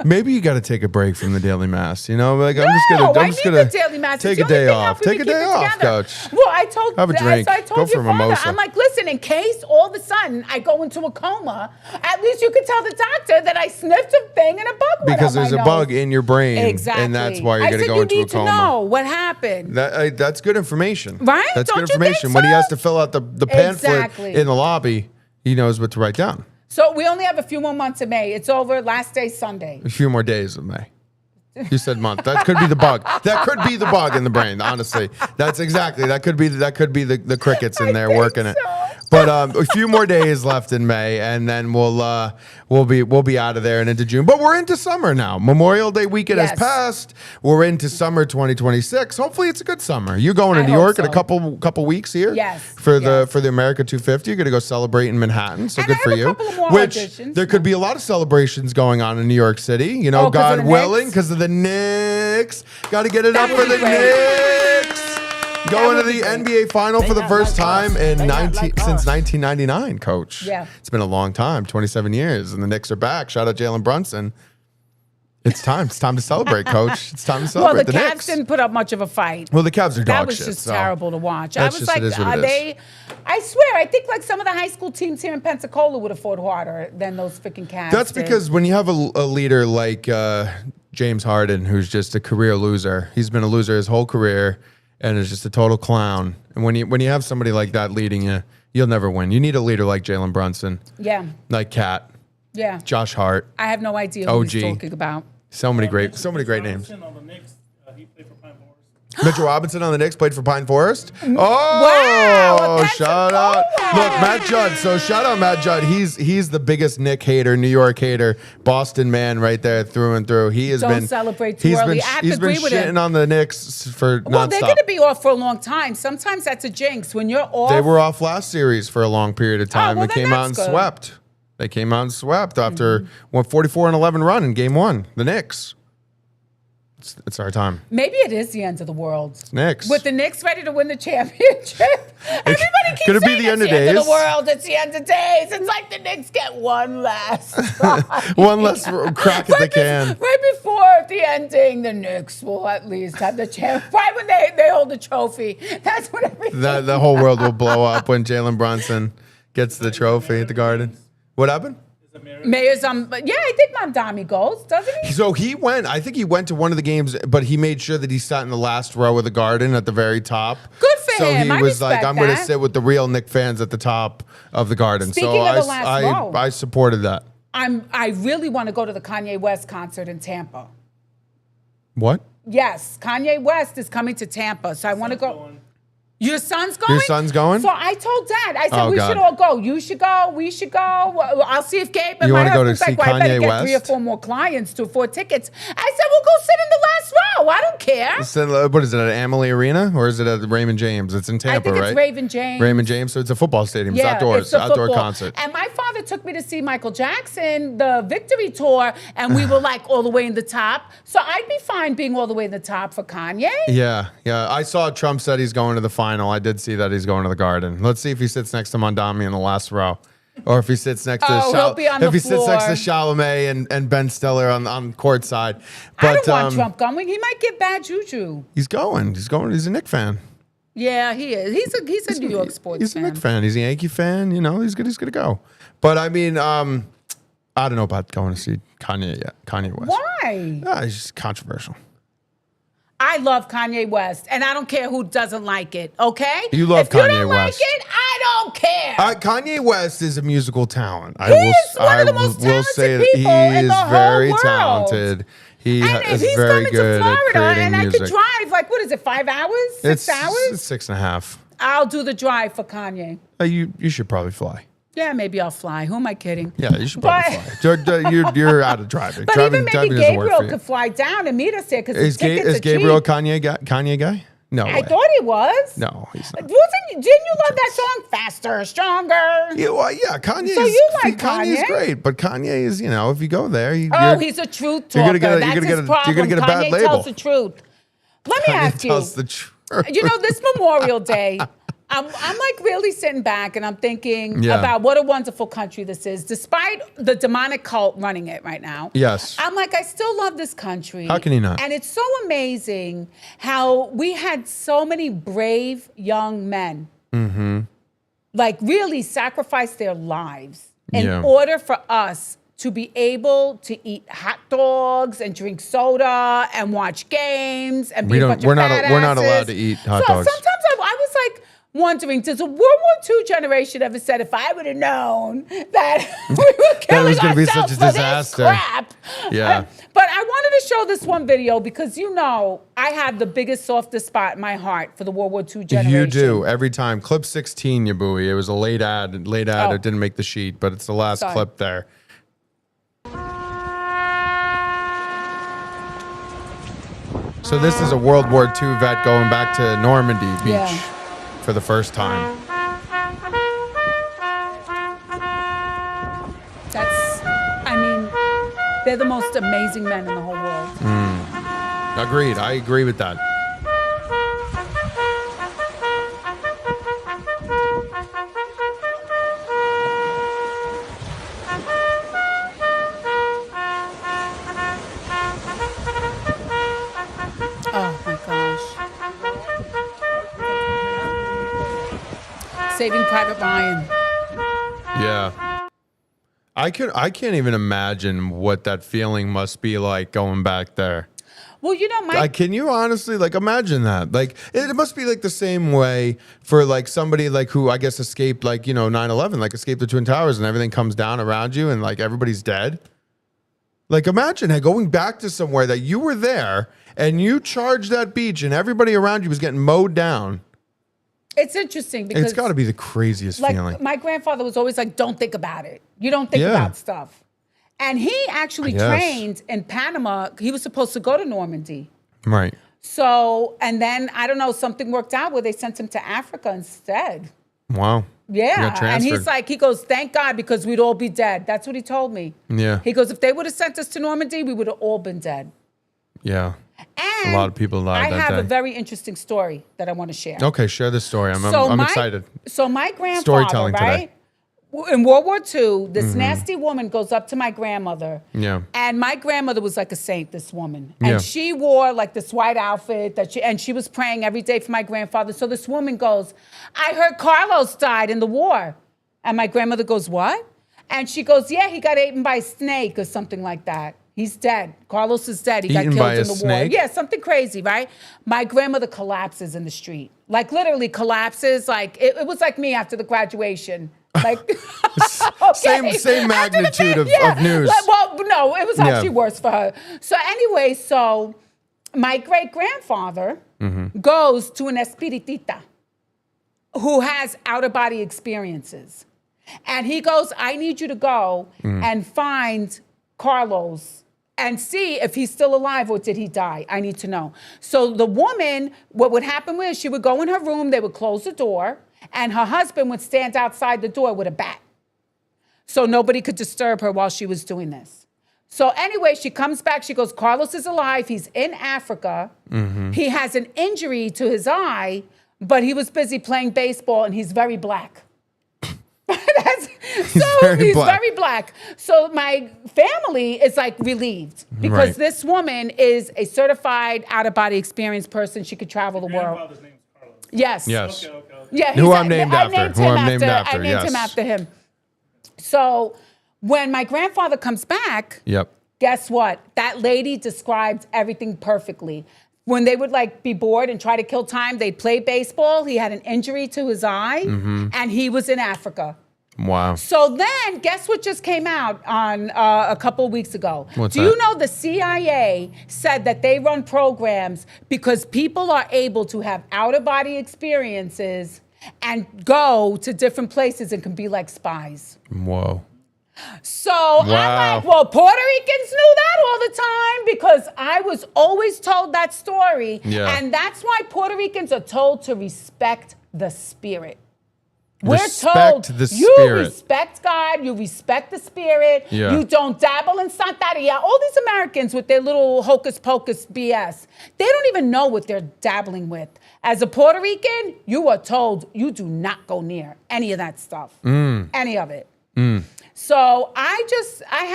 Speaker 1: Maybe you got to take a break from the Daily Mass. You know, like
Speaker 2: no,
Speaker 1: I'm just
Speaker 2: I
Speaker 1: gonna
Speaker 2: need the daily mass.
Speaker 1: take
Speaker 2: It's
Speaker 1: a
Speaker 2: the only
Speaker 1: day
Speaker 2: thing
Speaker 1: off.
Speaker 2: helping
Speaker 1: Take
Speaker 2: me
Speaker 1: a
Speaker 2: keep
Speaker 1: day
Speaker 2: it
Speaker 1: off,
Speaker 2: together.
Speaker 1: Coach.
Speaker 2: Well, I told
Speaker 1: Have a drink.
Speaker 2: So I
Speaker 1: Go
Speaker 2: told
Speaker 1: for
Speaker 2: your
Speaker 1: a
Speaker 2: father,
Speaker 1: mimosa.
Speaker 2: I'm like, listen, in case all of a sudden I go into a coma, at least you could tell the doctor that I sniffed a thing and a bug went
Speaker 1: Because
Speaker 2: up
Speaker 1: there's
Speaker 2: my
Speaker 1: a
Speaker 2: nose.
Speaker 1: bug in your brain,
Speaker 2: Exactly.
Speaker 1: and that's why you're
Speaker 2: I
Speaker 1: going to
Speaker 2: said,
Speaker 1: go into
Speaker 2: you
Speaker 1: a
Speaker 2: need
Speaker 1: coma.
Speaker 2: to know what happened.
Speaker 1: That's good information,
Speaker 2: Right?
Speaker 1: That's
Speaker 2: Don't
Speaker 1: good
Speaker 2: you think
Speaker 1: information. When he
Speaker 2: so?
Speaker 1: has to fill out the pamphlet
Speaker 2: Exactly.
Speaker 1: in the lobby, he knows what to write down.
Speaker 2: So we only have a few more months of May. It's over. Last day Sunday.
Speaker 1: A few more days of May. You said month. That could be the bug. That could be the bug in the brain. Honestly, that's exactly. That could be the crickets in there
Speaker 2: think
Speaker 1: working it.
Speaker 2: so.
Speaker 1: But a few more days left in May, and then we'll be out of there and into June. But we're into summer now. Memorial Day weekend has
Speaker 2: Yes.
Speaker 1: passed. We're into summer 2026. Hopefully, it's a good summer. You're going to
Speaker 2: I
Speaker 1: New
Speaker 2: hope
Speaker 1: York in a
Speaker 2: so.
Speaker 1: couple weeks here.
Speaker 2: Yes,
Speaker 1: For
Speaker 2: yes.
Speaker 1: the America 250. You're going to go celebrate in Manhattan. So
Speaker 2: And
Speaker 1: good
Speaker 2: I
Speaker 1: for
Speaker 2: have a
Speaker 1: you.
Speaker 2: couple of more
Speaker 1: Which
Speaker 2: auditions.
Speaker 1: there could be a lot of celebrations going on in New York City. You know,
Speaker 2: 'Cause of
Speaker 1: God
Speaker 2: the
Speaker 1: willing,
Speaker 2: Knicks?
Speaker 1: because of the Knicks. Got to get it
Speaker 2: That
Speaker 1: up
Speaker 2: would
Speaker 1: for the
Speaker 2: be great.
Speaker 1: Knicks. Going to
Speaker 2: would
Speaker 1: the
Speaker 2: be great.
Speaker 1: NBA final for the first time in since 1999, Coach.
Speaker 2: Yeah.
Speaker 1: It's been a long time, 27 years, and the Knicks are back. Shout out Jalen Brunson. It's time. It's time to celebrate, Coach. It's time to
Speaker 2: Well,
Speaker 1: celebrate
Speaker 2: the
Speaker 1: the
Speaker 2: Cavs
Speaker 1: Knicks.
Speaker 2: didn't put up much of a fight.
Speaker 1: Well, the Cavs are dog
Speaker 2: That was
Speaker 1: shit,
Speaker 2: just
Speaker 1: so
Speaker 2: terrible to watch. I
Speaker 1: that's
Speaker 2: was
Speaker 1: just-
Speaker 2: like,
Speaker 1: it is what
Speaker 2: are
Speaker 1: it is.
Speaker 2: I swear, I think like some of the high school teams here in Pensacola would have fought harder than those freaking Cavs.
Speaker 1: That's
Speaker 2: did.
Speaker 1: because when you have a leader like James Harden, who's just a career loser, he's been a loser his whole career and is just a total clown. And when you have somebody like that leading you, you'll never win. You need a leader like Jalen Brunson,
Speaker 2: yeah,
Speaker 1: like Kat,
Speaker 2: yeah.
Speaker 1: Josh Hart.
Speaker 2: I have no idea who
Speaker 1: OG.
Speaker 2: he's talking about.
Speaker 1: So many great names.
Speaker 4: On the Knicks, he played for Pine Forest.
Speaker 1: Mitchell Robinson on the Knicks played for Pine Forest. Oh,
Speaker 2: Wow,
Speaker 1: shout out!
Speaker 2: Pensacola.
Speaker 1: Look, Matt Judd. So shout out Matt Judd. He's the biggest Knick hater, New York hater, Boston man right there through and through. He has
Speaker 2: Don't
Speaker 1: been
Speaker 2: celebrate too
Speaker 1: he's
Speaker 2: early.
Speaker 1: been
Speaker 2: I have to
Speaker 1: he's been
Speaker 2: agree with him.
Speaker 1: shitting on the Knicks for
Speaker 2: Well, they're
Speaker 1: nonstop.
Speaker 2: going to be off for a long time. Sometimes that's a jinx. When you're off,
Speaker 1: They were off last series for a long period of time
Speaker 2: well,
Speaker 1: and
Speaker 2: then
Speaker 1: came out and
Speaker 2: that's good.
Speaker 1: swept. They came out and swept after 44-11 run in game one. The Knicks. It's our time.
Speaker 2: maybe it is the end of the world.
Speaker 1: Knicks.
Speaker 2: With the Knicks ready to win the championship. Everybody keeps
Speaker 1: Could it be
Speaker 2: saying
Speaker 1: the
Speaker 2: it's
Speaker 1: end of
Speaker 2: the end of
Speaker 1: days?
Speaker 2: the world. It's the end of days. It's like the Knicks get one last try.
Speaker 1: One less crack at the can.
Speaker 2: Right before the ending, the Knicks will at least have the chance. Right when they hold the trophy. That's when everything.
Speaker 1: The whole world will blow up when Jalen Brunson gets the trophy at the Garden. What happened?
Speaker 2: Mayor's yeah, I think Mamdani goes, doesn't he?
Speaker 1: So I think he went to one of the games, but he made sure that he sat in the last row of the Garden at the very top.
Speaker 2: Good for
Speaker 1: so
Speaker 2: him.
Speaker 1: he
Speaker 2: I
Speaker 1: was like,
Speaker 2: respect
Speaker 1: I'm going to
Speaker 2: that.
Speaker 1: sit with the real Knick fans at the top of the Garden.
Speaker 2: Speaking
Speaker 1: so
Speaker 2: of the last row.
Speaker 1: I supported that.
Speaker 2: I really want to go to the Kanye West concert in Tampa.
Speaker 1: What?
Speaker 2: Yes, Kanye West is coming to Tampa, so I want to go. Your son's going?
Speaker 1: Your son's going?
Speaker 2: So I told Dad, I said,
Speaker 1: Oh,
Speaker 2: we
Speaker 1: God.
Speaker 2: should all go. You should go. We should go. Well, I'll see if Gabe and
Speaker 1: You
Speaker 2: my
Speaker 1: wanna go to
Speaker 2: husband's like,
Speaker 1: see
Speaker 2: well, I better
Speaker 1: Kanye
Speaker 2: get 3 or
Speaker 1: West?
Speaker 2: 4 more clients to afford tickets. I said, we'll go sit in the last row. I don't care.
Speaker 1: So, what is it, at Amalie Arena or is it at Raymond James? It's in
Speaker 2: I
Speaker 1: Tampa,
Speaker 2: think it's
Speaker 1: right?
Speaker 2: Raymond James.
Speaker 1: Raymond James. So it's a football stadium. It's outdoors.
Speaker 2: it's a
Speaker 1: Outdoor
Speaker 2: football.
Speaker 1: concert.
Speaker 2: And my father took me to see Michael Jackson, the Victory Tour, and we were like all the way in the top. So I'd be fine being all the way in the top for Kanye.
Speaker 1: Yeah. I saw Trump said he's going to the final. I did see that he's going to the Garden. Let's see if he sits next to Mondami in the last row. Or if he sits next to
Speaker 2: he'll be on
Speaker 1: if
Speaker 2: the
Speaker 1: he sits next to
Speaker 2: floor.
Speaker 1: Chalamet and Ben Stiller on court side.
Speaker 2: I
Speaker 1: But
Speaker 2: don't want Trump going. He might get bad juju.
Speaker 1: he's going. He's a Knick fan.
Speaker 2: Yeah, he is. He's a New York sports
Speaker 1: He's
Speaker 2: fan.
Speaker 1: a Knick fan. He's a Yankee fan. You know, he's gonna go. But I mean, I don't know about going to see Kanye yet. Kanye West.
Speaker 2: Why?
Speaker 1: He's just controversial.
Speaker 2: I love Kanye West, and I don't care who doesn't like it. Okay?
Speaker 1: You love
Speaker 2: if you
Speaker 1: Kanye
Speaker 2: don't
Speaker 1: West.
Speaker 2: like it, I don't care.
Speaker 1: Kanye West is a musical talent.
Speaker 2: He is one of the most
Speaker 1: will say
Speaker 2: talented
Speaker 1: that
Speaker 2: people
Speaker 1: he
Speaker 2: in
Speaker 1: is
Speaker 2: the whole
Speaker 1: very
Speaker 2: world.
Speaker 1: talented. He
Speaker 2: and if
Speaker 1: is
Speaker 2: he's
Speaker 1: very
Speaker 2: coming
Speaker 1: good
Speaker 2: to
Speaker 1: at
Speaker 2: Florida,
Speaker 1: creating
Speaker 2: and I
Speaker 1: music.
Speaker 2: could drive like what is it, 5 hours, 6 hours?
Speaker 1: It's 6.5.
Speaker 2: I'll do the drive for Kanye.
Speaker 1: You should probably fly.
Speaker 2: Yeah, maybe I'll fly. Who am I kidding?
Speaker 1: Yeah, you should probably fly. You're out of driving.
Speaker 2: But
Speaker 1: driving,
Speaker 2: even maybe
Speaker 1: driving doesn't work
Speaker 2: Gabriel
Speaker 1: for you.
Speaker 2: could fly down and meet us there because
Speaker 1: Is Gabriel a Kanye guy? No
Speaker 2: I
Speaker 1: way.
Speaker 2: thought he was.
Speaker 1: No, he's not.
Speaker 2: Didn't you love that song? Faster, stronger.
Speaker 1: Yeah, well, yeah, Kanye.
Speaker 2: So you like
Speaker 1: Kanye's
Speaker 2: Kanye?
Speaker 1: great, but Kanye is, if you go there,
Speaker 2: He's a truth talker.
Speaker 1: you're gonna get a-
Speaker 2: That's
Speaker 1: you're gonna
Speaker 2: his
Speaker 1: get a-
Speaker 2: problem.
Speaker 1: you're gonna get a bad
Speaker 2: Kanye
Speaker 1: label.
Speaker 2: tells the truth. Let me ask you.
Speaker 1: tells the truth.
Speaker 2: This Memorial Day, I'm like really sitting back and I'm thinking
Speaker 1: Yeah.
Speaker 2: about what a wonderful country this is, despite the demonic cult running it right now.
Speaker 1: Yes.
Speaker 2: I'm like, I still love this country.
Speaker 1: How can you not?
Speaker 2: And it's so amazing how we had so many brave young men, like really sacrifice their lives in
Speaker 1: Yeah.
Speaker 2: order for us to be able to eat hot dogs and drink soda and watch games and be a bunch of
Speaker 1: we're
Speaker 2: fat
Speaker 1: not allowed
Speaker 2: asses.
Speaker 1: to eat hot
Speaker 2: So
Speaker 1: dogs.
Speaker 2: sometimes I was like wondering, does a World War II generation ever said, if I would have known that we were killing
Speaker 1: was gonna be such
Speaker 2: ourselves
Speaker 1: a
Speaker 2: for this
Speaker 1: disaster.
Speaker 2: crap?
Speaker 1: Yeah.
Speaker 2: But I wanted to show this one video because I have the biggest softest spot in my heart for the World War II generation.
Speaker 1: You do every time. Clip 16, Yabui. It was a late ad.
Speaker 2: Oh.
Speaker 1: It didn't make the sheet, but it's the last
Speaker 2: Sorry.
Speaker 1: clip there. So this is a World War II vet going back to Normandy Beach
Speaker 2: Yeah.
Speaker 1: for the first time.
Speaker 2: They're the most amazing men in the whole world.
Speaker 1: Agreed. I agree with that.
Speaker 2: Oh my gosh. Saving Private Ryan.
Speaker 1: Yeah. I can't even imagine what that feeling must be like going back there.
Speaker 2: Well,
Speaker 1: Can you honestly imagine that? It must be the same way for somebody who I guess escaped 9/11, escaped the Twin Towers and everything comes down around you and everybody's dead. Imagine going back to somewhere that you were there and you charged that beach and everybody around you was getting mowed down.
Speaker 2: It's interesting because
Speaker 1: It's got to be the craziest feeling.
Speaker 2: My grandfather was always like, don't think about it. You don't think about stuff. And he actually trained in Panama. He was supposed to go to Normandy.
Speaker 1: Right.
Speaker 2: So, and then, I don't know, something worked out where they sent him to Africa instead.
Speaker 1: Wow.
Speaker 2: Yeah. And he goes, thank God, because we'd all be dead. That's what he told me.
Speaker 1: Yeah.
Speaker 2: He goes, if they would have sent us to Normandy, we would have all been dead.
Speaker 1: Yeah.
Speaker 2: And
Speaker 1: a lot of people died that day.
Speaker 2: I have a very interesting story that I want to share.
Speaker 1: Okay, share the story. I'm excited.
Speaker 2: So my grandfather,
Speaker 1: Storytelling
Speaker 2: right?
Speaker 1: today.
Speaker 2: In World War II, this nasty woman goes up to my grandmother.
Speaker 1: Yeah.
Speaker 2: And my grandmother was like a saint, this woman. And
Speaker 1: Yeah.
Speaker 2: she wore this white outfit and she was praying every day for my grandfather. So this woman goes, I heard Carlos died in the war. And my grandmother goes, what? And she goes, yeah, he got eaten by a snake or something like that. He's dead. Carlos is dead. He got
Speaker 1: Eaten
Speaker 2: killed
Speaker 1: by
Speaker 2: in
Speaker 1: a
Speaker 2: the war.
Speaker 1: snake?
Speaker 2: Yeah, something crazy, right? My grandmother collapses in the street. Literally collapses. It was like me after the graduation. Okay.
Speaker 1: Same magnitude of news.
Speaker 2: No, it was actually worse for her. So anyway, my great-grandfather goes to an espiritista who has out-of-body experiences. And he goes, I need you to go and find Carlos and see if he's still alive or did he die. I need to know. So the woman, what would happen was she would go in her room, they would close the door, and her husband would stand outside the door with a bat. So nobody could disturb her while she was doing this. So anyway, she comes back, she goes, Carlos is alive, he's in Africa. He has an injury to his eye, but he was busy playing baseball and he's very black. He's very black. So my family is relieved because this woman is a certified out-of-body experience person. She could travel the world.
Speaker 4: Grandfather's name is Carlos.
Speaker 2: Yes.
Speaker 1: Yes.
Speaker 4: Okay.
Speaker 2: Yeah,
Speaker 1: Who I'm named after.
Speaker 2: I named him after him. So when my grandfather comes back,
Speaker 1: Yep.
Speaker 2: guess what? That lady described everything perfectly. When they would be bored and try to kill time, they'd play baseball. He had an injury to his eye and he was in Africa.
Speaker 1: Wow.
Speaker 2: So then, guess what just came out on a couple of weeks ago?
Speaker 1: What's
Speaker 2: Do
Speaker 1: that?
Speaker 2: you know the CIA said that they run programs because people are able to have out-of-body experiences and go to different places and can be like spies.
Speaker 1: Whoa.
Speaker 2: So I'm like, well, Puerto Ricans knew that all the time because I was always told that story.
Speaker 1: Yeah.
Speaker 2: And that's why Puerto Ricans are told to respect the spirit. We're
Speaker 1: Respect
Speaker 2: told
Speaker 1: the
Speaker 2: you
Speaker 1: spirit.
Speaker 2: respect God, you respect the spirit,
Speaker 1: Yeah.
Speaker 2: you don't dabble in Santeria. All these Americans with their little hocus pocus BS, they don't even know what they're dabbling with. As a Puerto Rican, you are told you do not go near any of that stuff, any of it. So I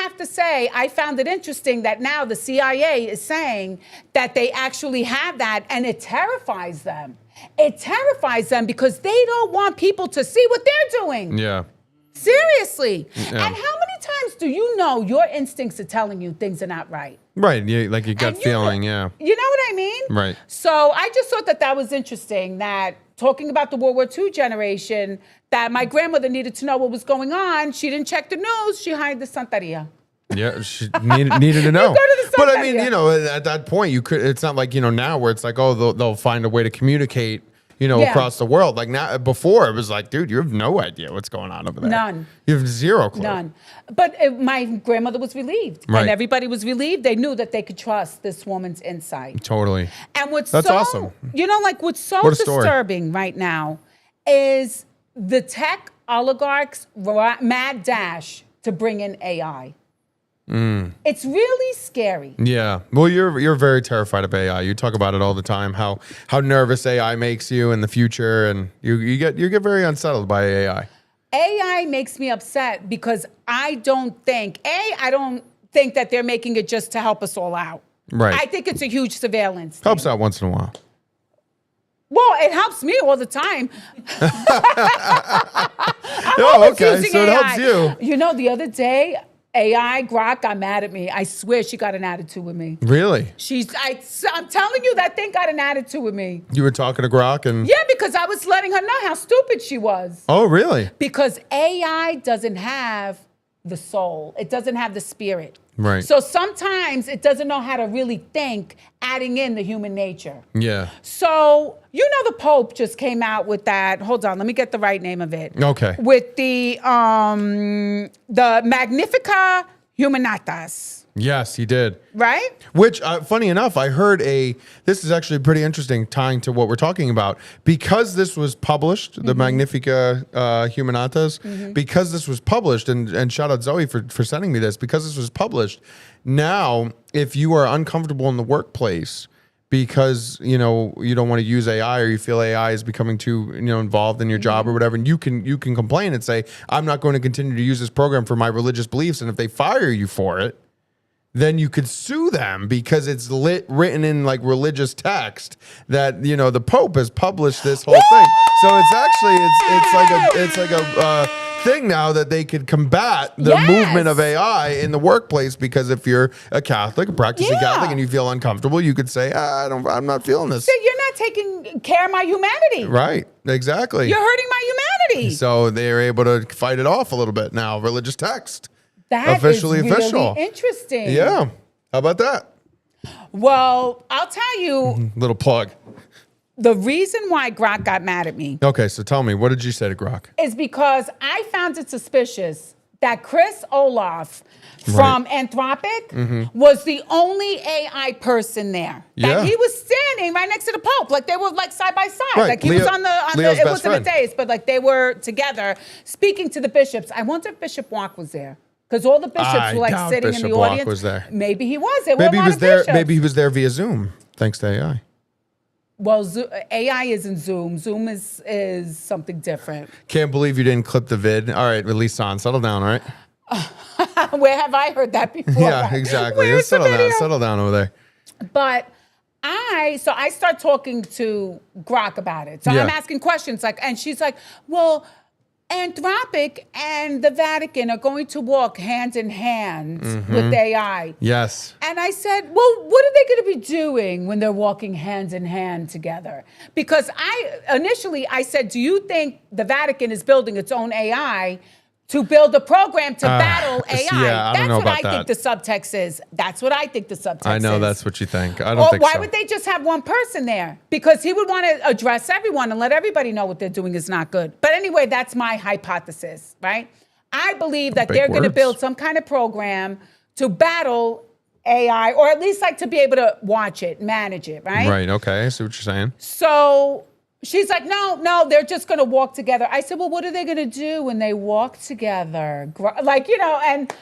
Speaker 2: have to say, I found it interesting that now the CIA is saying that they actually have that, and it terrifies them. It terrifies them because they don't want people to see what they're doing.
Speaker 1: Yeah.
Speaker 2: Seriously.
Speaker 1: Yeah.
Speaker 2: And how many times do you know your instincts are telling you things are not right?
Speaker 1: Right. Yeah, like your gut
Speaker 2: And
Speaker 1: feeling. Yeah.
Speaker 2: You know what I mean?
Speaker 1: Right.
Speaker 2: So I just thought that was interesting, that talking about the World War II generation, that my grandmother needed to know what was going on. She didn't check the news. She hired the Santeria.
Speaker 1: Yeah, she needed to know.
Speaker 2: go to the
Speaker 1: But I mean,
Speaker 2: Santeria.
Speaker 1: at that point, you could. It's not like now where it's like, oh, they'll find a way to communicate,
Speaker 2: Yeah.
Speaker 1: across the world. Like now, before it was like, dude, you have no idea what's going on over there.
Speaker 2: None.
Speaker 1: You have zero clue.
Speaker 2: None. But my grandmother was relieved.
Speaker 1: Right.
Speaker 2: And everybody was relieved. They knew that they could trust this woman's insight.
Speaker 1: Totally.
Speaker 2: And
Speaker 1: That's awesome.
Speaker 2: What's so
Speaker 1: What a story.
Speaker 2: disturbing right now is the tech oligarchs' mad dash to bring in AI. It's really scary.
Speaker 1: Yeah. Well, you're very terrified of AI. You talk about it all the time. How nervous AI makes you in the future, and you get very unsettled by AI.
Speaker 2: AI makes me upset because I don't think that they're making it just to help us all out.
Speaker 1: Right.
Speaker 2: I think it's a huge surveillance thing.
Speaker 1: Helps out once in a while.
Speaker 2: Well, it helps me all the time.
Speaker 1: Oh,
Speaker 2: always
Speaker 1: okay.
Speaker 2: using
Speaker 1: So it
Speaker 2: AI.
Speaker 1: helps you.
Speaker 2: You know, the other day, AI Grok got mad at me. I swear she got an attitude with me.
Speaker 1: Really?
Speaker 2: I'm telling you, that thing got an attitude with me.
Speaker 1: You were talking to Grok and.
Speaker 2: Yeah, because I was letting her know how stupid she was.
Speaker 1: Oh, really?
Speaker 2: Because AI doesn't have the soul. It doesn't have the spirit.
Speaker 1: Right.
Speaker 2: So sometimes it doesn't know how to really think, adding in the human nature.
Speaker 1: Yeah.
Speaker 2: So, the Pope just came out with that. Hold on, let me get the right name of it.
Speaker 1: Okay.
Speaker 2: With the Magnifica Humanitas,
Speaker 1: Yes, he did.
Speaker 2: right?
Speaker 1: Which, funny enough, I heard this is actually pretty interesting tying to what we're talking about. Because this was published, the Magnifica Humanitas, because this was published, and shout out Zoe for sending me this, because this was published, now, if you are uncomfortable in the workplace because, you don't want to use AI or you feel AI is becoming too, involved in your job or whatever, and you can complain and say, I'm not going to continue to use this program for my religious beliefs. And if they fire you for it, then you could sue them because it's written in like religious text that the Pope has published this whole thing. So it's actually it's like a thing now that they could combat the
Speaker 2: Yes.
Speaker 1: movement of AI in the workplace, because if you're a Catholic, a practicing
Speaker 2: Yeah.
Speaker 1: Catholic, and you feel uncomfortable, you could say, I'm not feeling this.
Speaker 2: So you're not taking care of my humanity.
Speaker 1: Right? Exactly.
Speaker 2: You're hurting my humanity.
Speaker 1: So they're able to fight it off a little bit now. Religious text.
Speaker 2: That
Speaker 1: Officially
Speaker 2: is really
Speaker 1: official.
Speaker 2: interesting.
Speaker 1: Yeah. How about that?
Speaker 2: Well, I'll tell you
Speaker 1: Little plug.
Speaker 2: the reason why Grok got mad at me
Speaker 1: Okay, so tell me, what did you say to Grok?
Speaker 2: is because I found it suspicious that Chris Olaf from Anthropic was the only AI person there.
Speaker 1: Yeah.
Speaker 2: That he was standing right next to the Pope. Like they were like side by side.
Speaker 1: Right.
Speaker 2: Like he was on
Speaker 1: Leo's
Speaker 2: it
Speaker 1: best
Speaker 2: wasn't a
Speaker 1: friend.
Speaker 2: dais, but like they were together speaking to the bishops. I wonder if Bishop Walk was there. Because all the bishops
Speaker 1: I
Speaker 2: were like
Speaker 1: doubt
Speaker 2: sitting
Speaker 1: Bishop
Speaker 2: in the
Speaker 1: Walk
Speaker 2: audience.
Speaker 1: was there.
Speaker 2: Maybe he was. There were
Speaker 1: Maybe
Speaker 2: a
Speaker 1: he
Speaker 2: lot
Speaker 1: was
Speaker 2: of
Speaker 1: there.
Speaker 2: bishops.
Speaker 1: Maybe he was there via Zoom, thanks to AI.
Speaker 2: Well, AI isn't Zoom. Zoom is something different.
Speaker 1: Can't believe you didn't clip the vid. All right, release on. Settle down, all right?
Speaker 2: Where have I heard that before?
Speaker 1: Yeah, exactly.
Speaker 2: Where's the
Speaker 1: Settle down.
Speaker 2: video?
Speaker 1: Settle down over there.
Speaker 2: But I start talking to Grok about it. So
Speaker 1: Yeah.
Speaker 2: I'm asking questions and she's like, well, Anthropic and the Vatican are going to walk hand in hand with AI.
Speaker 1: Yes.
Speaker 2: And I said, well, what are they going to be doing when they're walking hand in hand together? Because initially I said, do you think the Vatican is building its own AI to build a program to battle AI.
Speaker 1: yeah, I don't know
Speaker 2: That's what
Speaker 1: about
Speaker 2: I think the subtext is. That's what I think the subtext is.
Speaker 1: I know that's what you think. I don't think
Speaker 2: why
Speaker 1: so.
Speaker 2: would they just have one person there? Because he would want to address everyone and let everybody know what they're doing is not good. But anyway, that's my hypothesis, right? I believe that they're going to build some kind of program to battle AI, or at least like to be able to watch it, manage it, right?
Speaker 1: Right, okay, I see what you're saying.
Speaker 2: So she's like, no, they're just going to walk together. I said, well, what are they going to do when they walk together? Like, and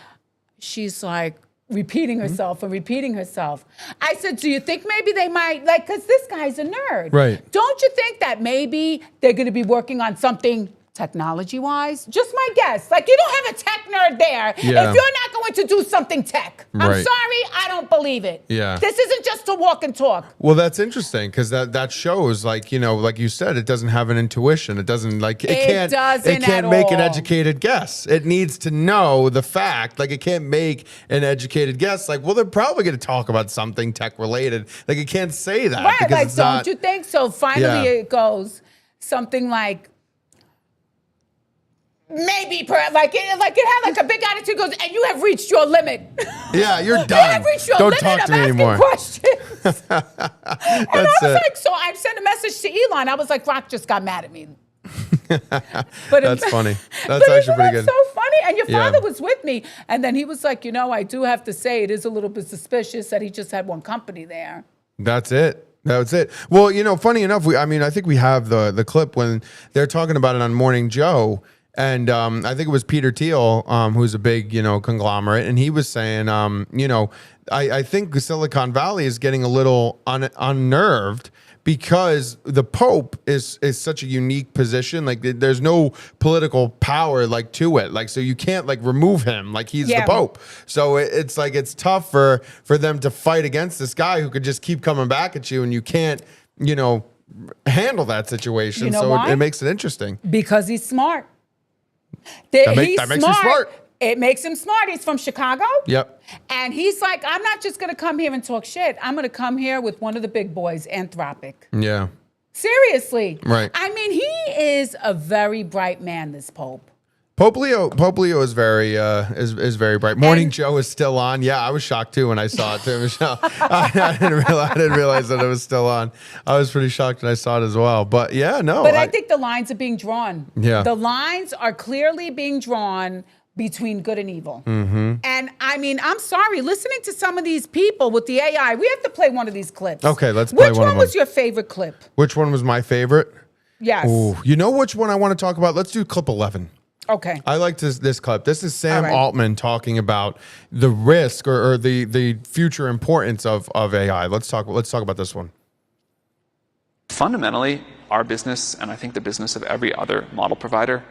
Speaker 2: she's like repeating herself and repeating herself. I said, do you think maybe they might, like, because this guy's a nerd.
Speaker 1: Right.
Speaker 2: Don't you think that maybe they're going to be working on something technology-wise? Just my guess. Like, you don't have a tech nerd there if you're not going to do something tech. I'm
Speaker 1: Right.
Speaker 2: sorry, I don't believe it.
Speaker 1: Yeah.
Speaker 2: This isn't just to walk and talk.
Speaker 1: Well, that's interesting because that shows, like, like you said, it doesn't have an intuition. It doesn't it can't make an educated guess. It needs to know the fact. Like, it can't make an educated guess. Like, well, they're probably going to talk about something tech related. Like, it can't say that.
Speaker 2: Right,
Speaker 1: because
Speaker 2: like,
Speaker 1: it's
Speaker 2: don't
Speaker 1: not,
Speaker 2: you think so? Finally, it goes something like, maybe, like it had like a big attitude. Goes, and you have reached your limit.
Speaker 1: Yeah, you're
Speaker 2: You
Speaker 1: done.
Speaker 2: have reached your
Speaker 1: Don't
Speaker 2: limit.
Speaker 1: talk to
Speaker 2: I'm
Speaker 1: me
Speaker 2: asking
Speaker 1: anymore.
Speaker 2: questions. And I was
Speaker 1: it.
Speaker 2: like, so I sent a message to Elon. I was like, Rock just got mad at me.
Speaker 1: That's funny. That's
Speaker 2: but
Speaker 1: actually pretty good.
Speaker 2: So funny. And your
Speaker 1: Yeah.
Speaker 2: father was with me, and then he was like, I do have to say, it is a little bit suspicious that he just had one company there.
Speaker 1: That's it. That's it. Well, funny enough, I think we have the clip when they're talking about it on Morning Joe. And I think it was Peter Thiel, who's a big, conglomerate. And he was saying, I think Silicon Valley is getting a little unnerved because the Pope is such a unique position. Like, there's no political power, like, to it. Like, so you can't, like, remove him. Like, he's the Pope. So it's like, it's tough for them to fight against this guy who could just keep coming back at you, and you can't, handle that situation.
Speaker 2: You know
Speaker 1: so
Speaker 2: why?
Speaker 1: it makes it interesting.
Speaker 2: Because he's smart.
Speaker 1: That makes him smart.
Speaker 2: It makes him smart. He's from Chicago.
Speaker 1: Yep.
Speaker 2: And he's like, I'm not just going to come here and talk shit. I'm going to come here with one of the big boys, Anthropic.
Speaker 1: Yeah.
Speaker 2: Seriously.
Speaker 1: Right.
Speaker 2: I mean, he is a very bright man, this Pope.
Speaker 1: Pope Leo is very is very bright. Morning Joe is still on. Yeah, I was shocked too when I saw it too, Michelle. I didn't realize that it was still on. I was pretty shocked when I saw it as well. But yeah, no.
Speaker 2: But I think the lines are being drawn.
Speaker 1: Yeah.
Speaker 2: The lines are clearly being drawn between good and evil.
Speaker 1: Mm-hmm.
Speaker 2: And I mean, I'm sorry, listening to some of these people with the AI, we have to play one of these clips.
Speaker 1: Okay, let's play
Speaker 2: Which
Speaker 1: one of
Speaker 2: one
Speaker 1: them.
Speaker 2: was your favorite clip?
Speaker 1: Which one was my favorite?
Speaker 2: Yes.
Speaker 1: Ooh, you know which one I want to talk about? Let's do clip 11.
Speaker 2: Okay.
Speaker 1: I like this clip. This is Sam
Speaker 2: All right.
Speaker 1: Altman talking about the risk or the future importance of AI. Let's talk about this one.
Speaker 5: Fundamentally, our business, and I think the business of every other model provider,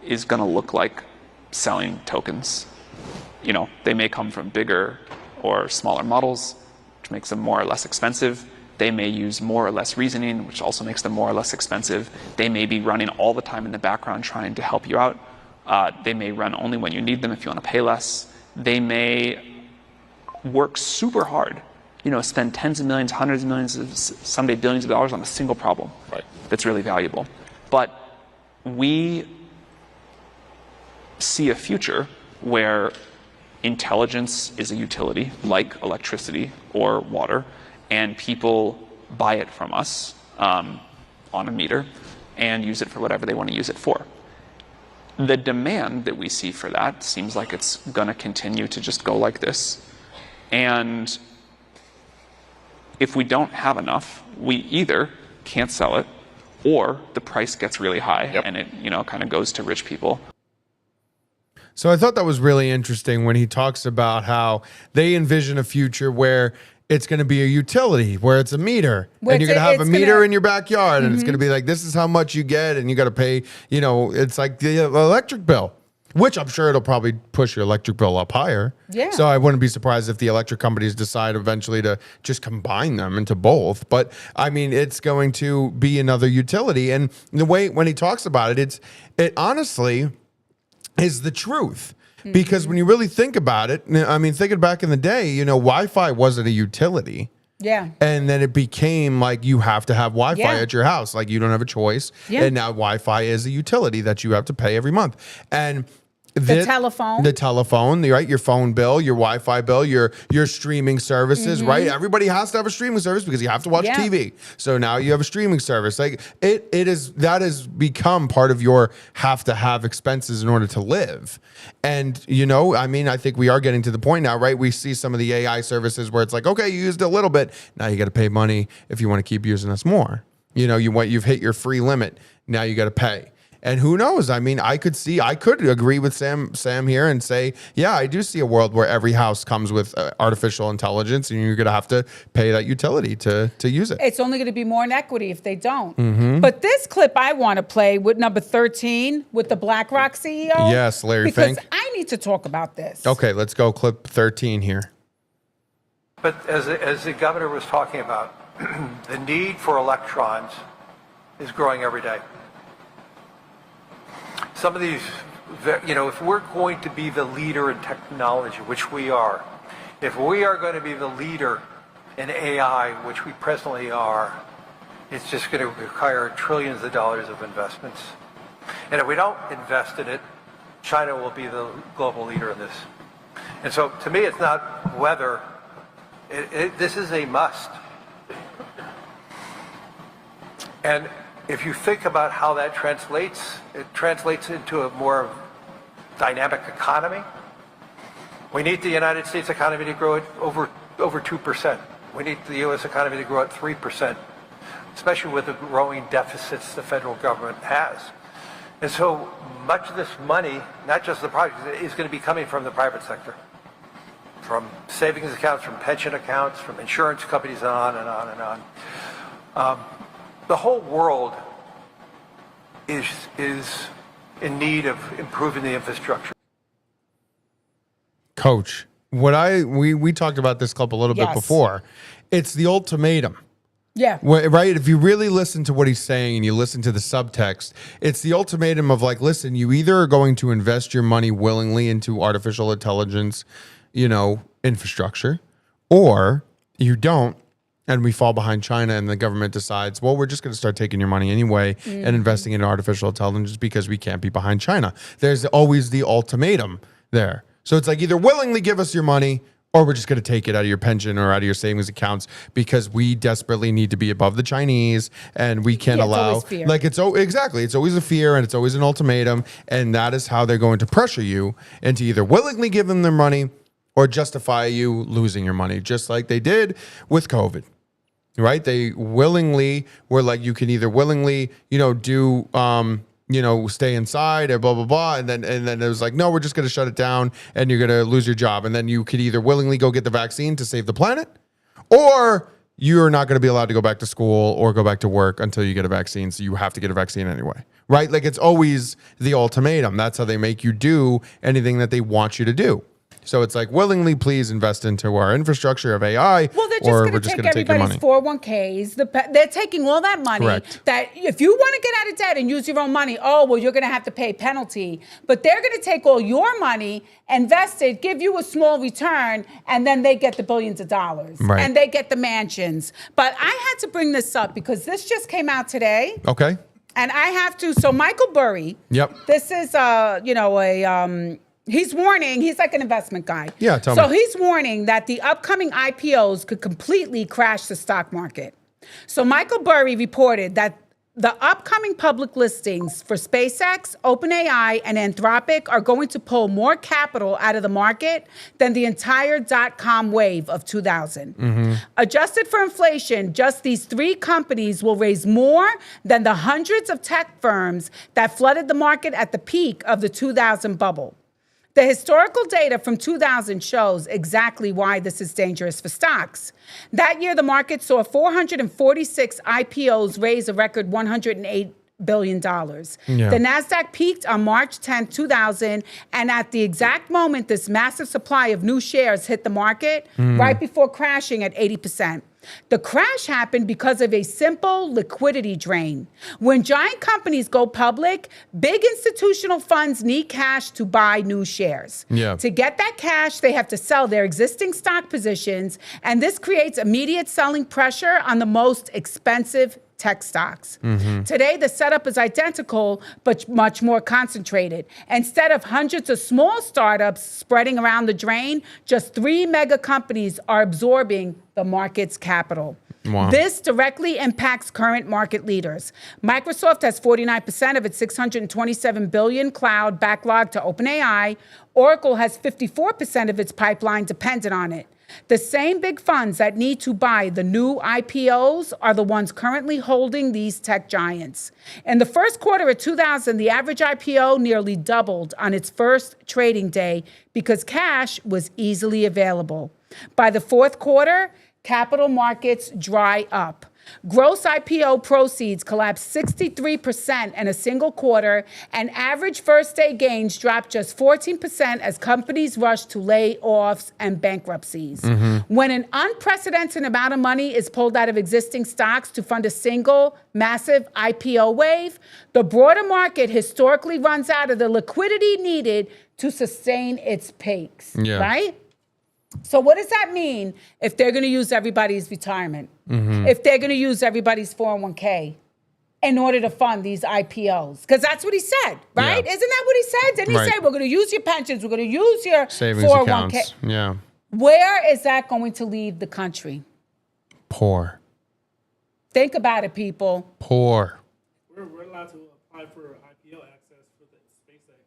Speaker 5: is going to look like selling tokens. They may come from bigger or smaller models, which makes them more or less expensive. They may use more or less reasoning, which also makes them more or less expensive. They may be running all the time in the background trying to help you out. They may run only when you need them if you want to pay less. They may work super hard, spend tens of millions, hundreds of millions, someday billions of dollars on a single problem that's really valuable. But we see a future where intelligence is a utility like electricity or water, and people buy it from us on a meter and use it for whatever they want to use it for. The demand that we see for that seems like it's going to continue to just go like this. And if we don't have enough, we either can't sell it or the price gets really high and it kind of goes to rich people.
Speaker 1: So I thought that was really interesting when he talks about how they envision a future where it's going to be a utility, where it's a meter, and you're going to have a meter in your backyard, and it's going to be like, this is how much you get, and you got to pay, it's like the electric bill, which I'm sure it'll probably push your electric bill up higher.
Speaker 2: Yeah.
Speaker 1: So I wouldn't be surprised if the electric companies decide eventually to just combine them into both. But I mean, it's going to be another utility. And the way when he talks about it, it honestly is the truth. Because when you really think about it, I mean, thinking back in the day, Wi-Fi wasn't a utility.
Speaker 2: Yeah.
Speaker 1: And then it became like you have to have Wi-Fi
Speaker 2: Yeah.
Speaker 1: at your house. Like you don't have a choice.
Speaker 2: Yeah.
Speaker 1: And now Wi-Fi is a utility that you have to pay every month. And
Speaker 2: The telephone.
Speaker 1: The telephone, right? Your phone bill, your Wi-Fi bill, your streaming services, right? Everybody has to have a streaming service because you have to watch TV. So now you have a streaming service. Like that has become part of your have to have expenses in order to live. And I think we are getting to the point now, right? We see some of the AI services where it's like, okay, you used a little bit. Now you got to pay money if you want to keep using us more. You've hit your free limit. Now you got to pay. And who knows? I mean, I could agree with Sam here and say, yeah, I do see a world where every house comes with artificial intelligence and you're going to have to pay that utility to use it.
Speaker 2: It's only going to be more inequity if they don't. But this clip I want to play with number 13 with the BlackRock CEO.
Speaker 1: Yes, Larry Fink.
Speaker 2: Because I need to talk about this.
Speaker 1: Okay, let's go clip 13 here.
Speaker 6: But as the governor was talking about, the need for electrons is growing every day. Some of these, if we're going to be the leader in technology, which we are, if we are going to be the leader in AI, which we presently are, it's just going to require trillions of dollars of investments. And if we don't invest in it, China will be the global leader in this. And so to me, it's not whether, this is a must. And if you think about how that translates, it translates into a more dynamic economy. We need the United States economy to grow at over 2%. We need the U.S. economy to grow at 3%, especially with the growing deficits the federal government has. And so much of this money, not just the projects, is going to be coming from the private sector, from savings accounts, from pension accounts, from insurance companies, and on and on and on. The whole world is in need of improving the infrastructure.
Speaker 1: Coach, we talked about this clip a little bit before. It's the ultimatum.
Speaker 2: Yeah.
Speaker 1: Right? If you really listen to what he's saying and you listen to the subtext, it's the ultimatum of like, listen, you either are going to invest your money willingly into artificial intelligence, infrastructure, or you don't. And we fall behind China and the government decides, well, we're just going to start taking your money anyway and investing in artificial intelligence because we can't be behind China. There's always the ultimatum there. So it's like either willingly give us your money or we're just going to take it out of your pension or out of your savings accounts because we desperately need to be above the Chinese and we can't allow. It's always a fear and it's always an ultimatum. And that is how they're going to pressure you into either willingly give them their money or justify you losing your money, just like they did with COVID. Right? They willingly were like, you can either willingly, stay inside or blah, blah, blah. And then it was like, no, we're just going to shut it down and you're going to lose your job. And then you could either willingly go get the vaccine to save the planet, or you're not going to be allowed to go back to school or go back to work until you get a vaccine. So you have to get a vaccine anyway. Right? Like it's always the ultimatum. That's how they make you do anything that they want you to do. So it's like, willingly, please invest into our infrastructure of AI.
Speaker 2: Well, they're just going to take everybody's 401ks. They're taking all that money.
Speaker 1: Correct.
Speaker 2: That if you want to get out of debt and use your own money, you're going to have to pay a penalty. But they're going to take all your money, invest it, give you a small return, and then they get the billions of dollars.
Speaker 1: Right.
Speaker 2: And they get the mansions. But I had to bring this up because this just came out today.
Speaker 1: Okay.
Speaker 2: And I have to. So Michael Burry.
Speaker 1: Yep.
Speaker 2: This is he's warning, he's like an investment guy.
Speaker 1: Yeah, tell me.
Speaker 2: So he's warning that the upcoming IPOs could completely crash the stock market. So Michael Burry reported that the upcoming public listings for SpaceX, OpenAI, and Anthropic are going to pull more capital out of the market than the entire dot-com wave of 2000. Adjusted for inflation, just these three companies will raise more than the hundreds of tech firms that flooded the market at the peak of the 2000 bubble. The historical data from 2000 shows exactly why this is dangerous for stocks. That year, the market saw 446 IPOs raise a record $108 billion.
Speaker 1: Yeah.
Speaker 2: The NASDAQ peaked on March 10, 2000, and at the exact moment this massive supply of new shares hit the market, right before crashing at 80%. The crash happened because of a simple liquidity drain. When giant companies go public, big institutional funds need cash to buy new shares.
Speaker 1: Yeah.
Speaker 2: To get that cash, they have to sell their existing stock positions, and this creates immediate selling pressure on the most expensive tech stocks. Today, the setup is identical, but much more concentrated. Instead of hundreds of small startups spreading around the drain, just 3 mega companies are absorbing the market's capital.
Speaker 1: Wow.
Speaker 2: This directly impacts current market leaders. Microsoft has 49% of its $627 billion cloud backlog to OpenAI. Oracle has 54% of its pipeline dependent on it. The same big funds that need to buy the new IPOs are the ones currently holding these tech giants. In the first quarter of 2000, the average IPO nearly doubled on its first trading day because cash was easily available. By the fourth quarter, capital markets dry up. Gross IPO proceeds collapsed 63% in a single quarter, and average first-day gains dropped just 14% as companies rushed to layoffs and bankruptcies. When an unprecedented amount of money is pulled out of existing stocks to fund a single massive IPO wave, the broader market historically runs out of the liquidity needed to sustain its peaks, right? So what does that mean if they're going to use everybody's retirement? If they're going to use everybody's 401k in order to fund these IPOs? Because that's what he said, right?
Speaker 1: Yeah.
Speaker 2: Isn't that what he said? Didn't he say, we're going to use your pensions, we're going to use your
Speaker 1: Savings
Speaker 2: 401k?
Speaker 1: accounts. Yeah.
Speaker 2: Where is that going to leave the country?
Speaker 1: Poor.
Speaker 2: Think about it, people.
Speaker 1: Poor.
Speaker 4: We're allowed to apply for IPO access for the SpaceX.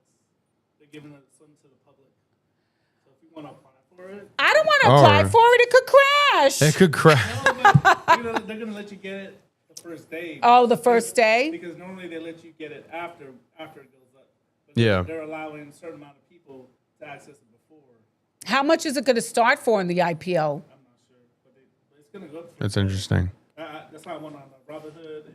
Speaker 4: They're giving it some to the public. So if you want to apply for it,
Speaker 2: I don't want to apply for it. It could crash.
Speaker 1: It could crash.
Speaker 4: they're gonna let you get it the first day.
Speaker 2: Oh, the first day?
Speaker 4: Because normally they let you get it after it goes up. But
Speaker 1: Yeah.
Speaker 4: They're allowing a certain amount of people to access it before.
Speaker 2: How much is it going to start for in the IPO?
Speaker 4: I'm not sure, but it's gonna go up.
Speaker 1: That's interesting.
Speaker 4: That's why I went on Robinhood and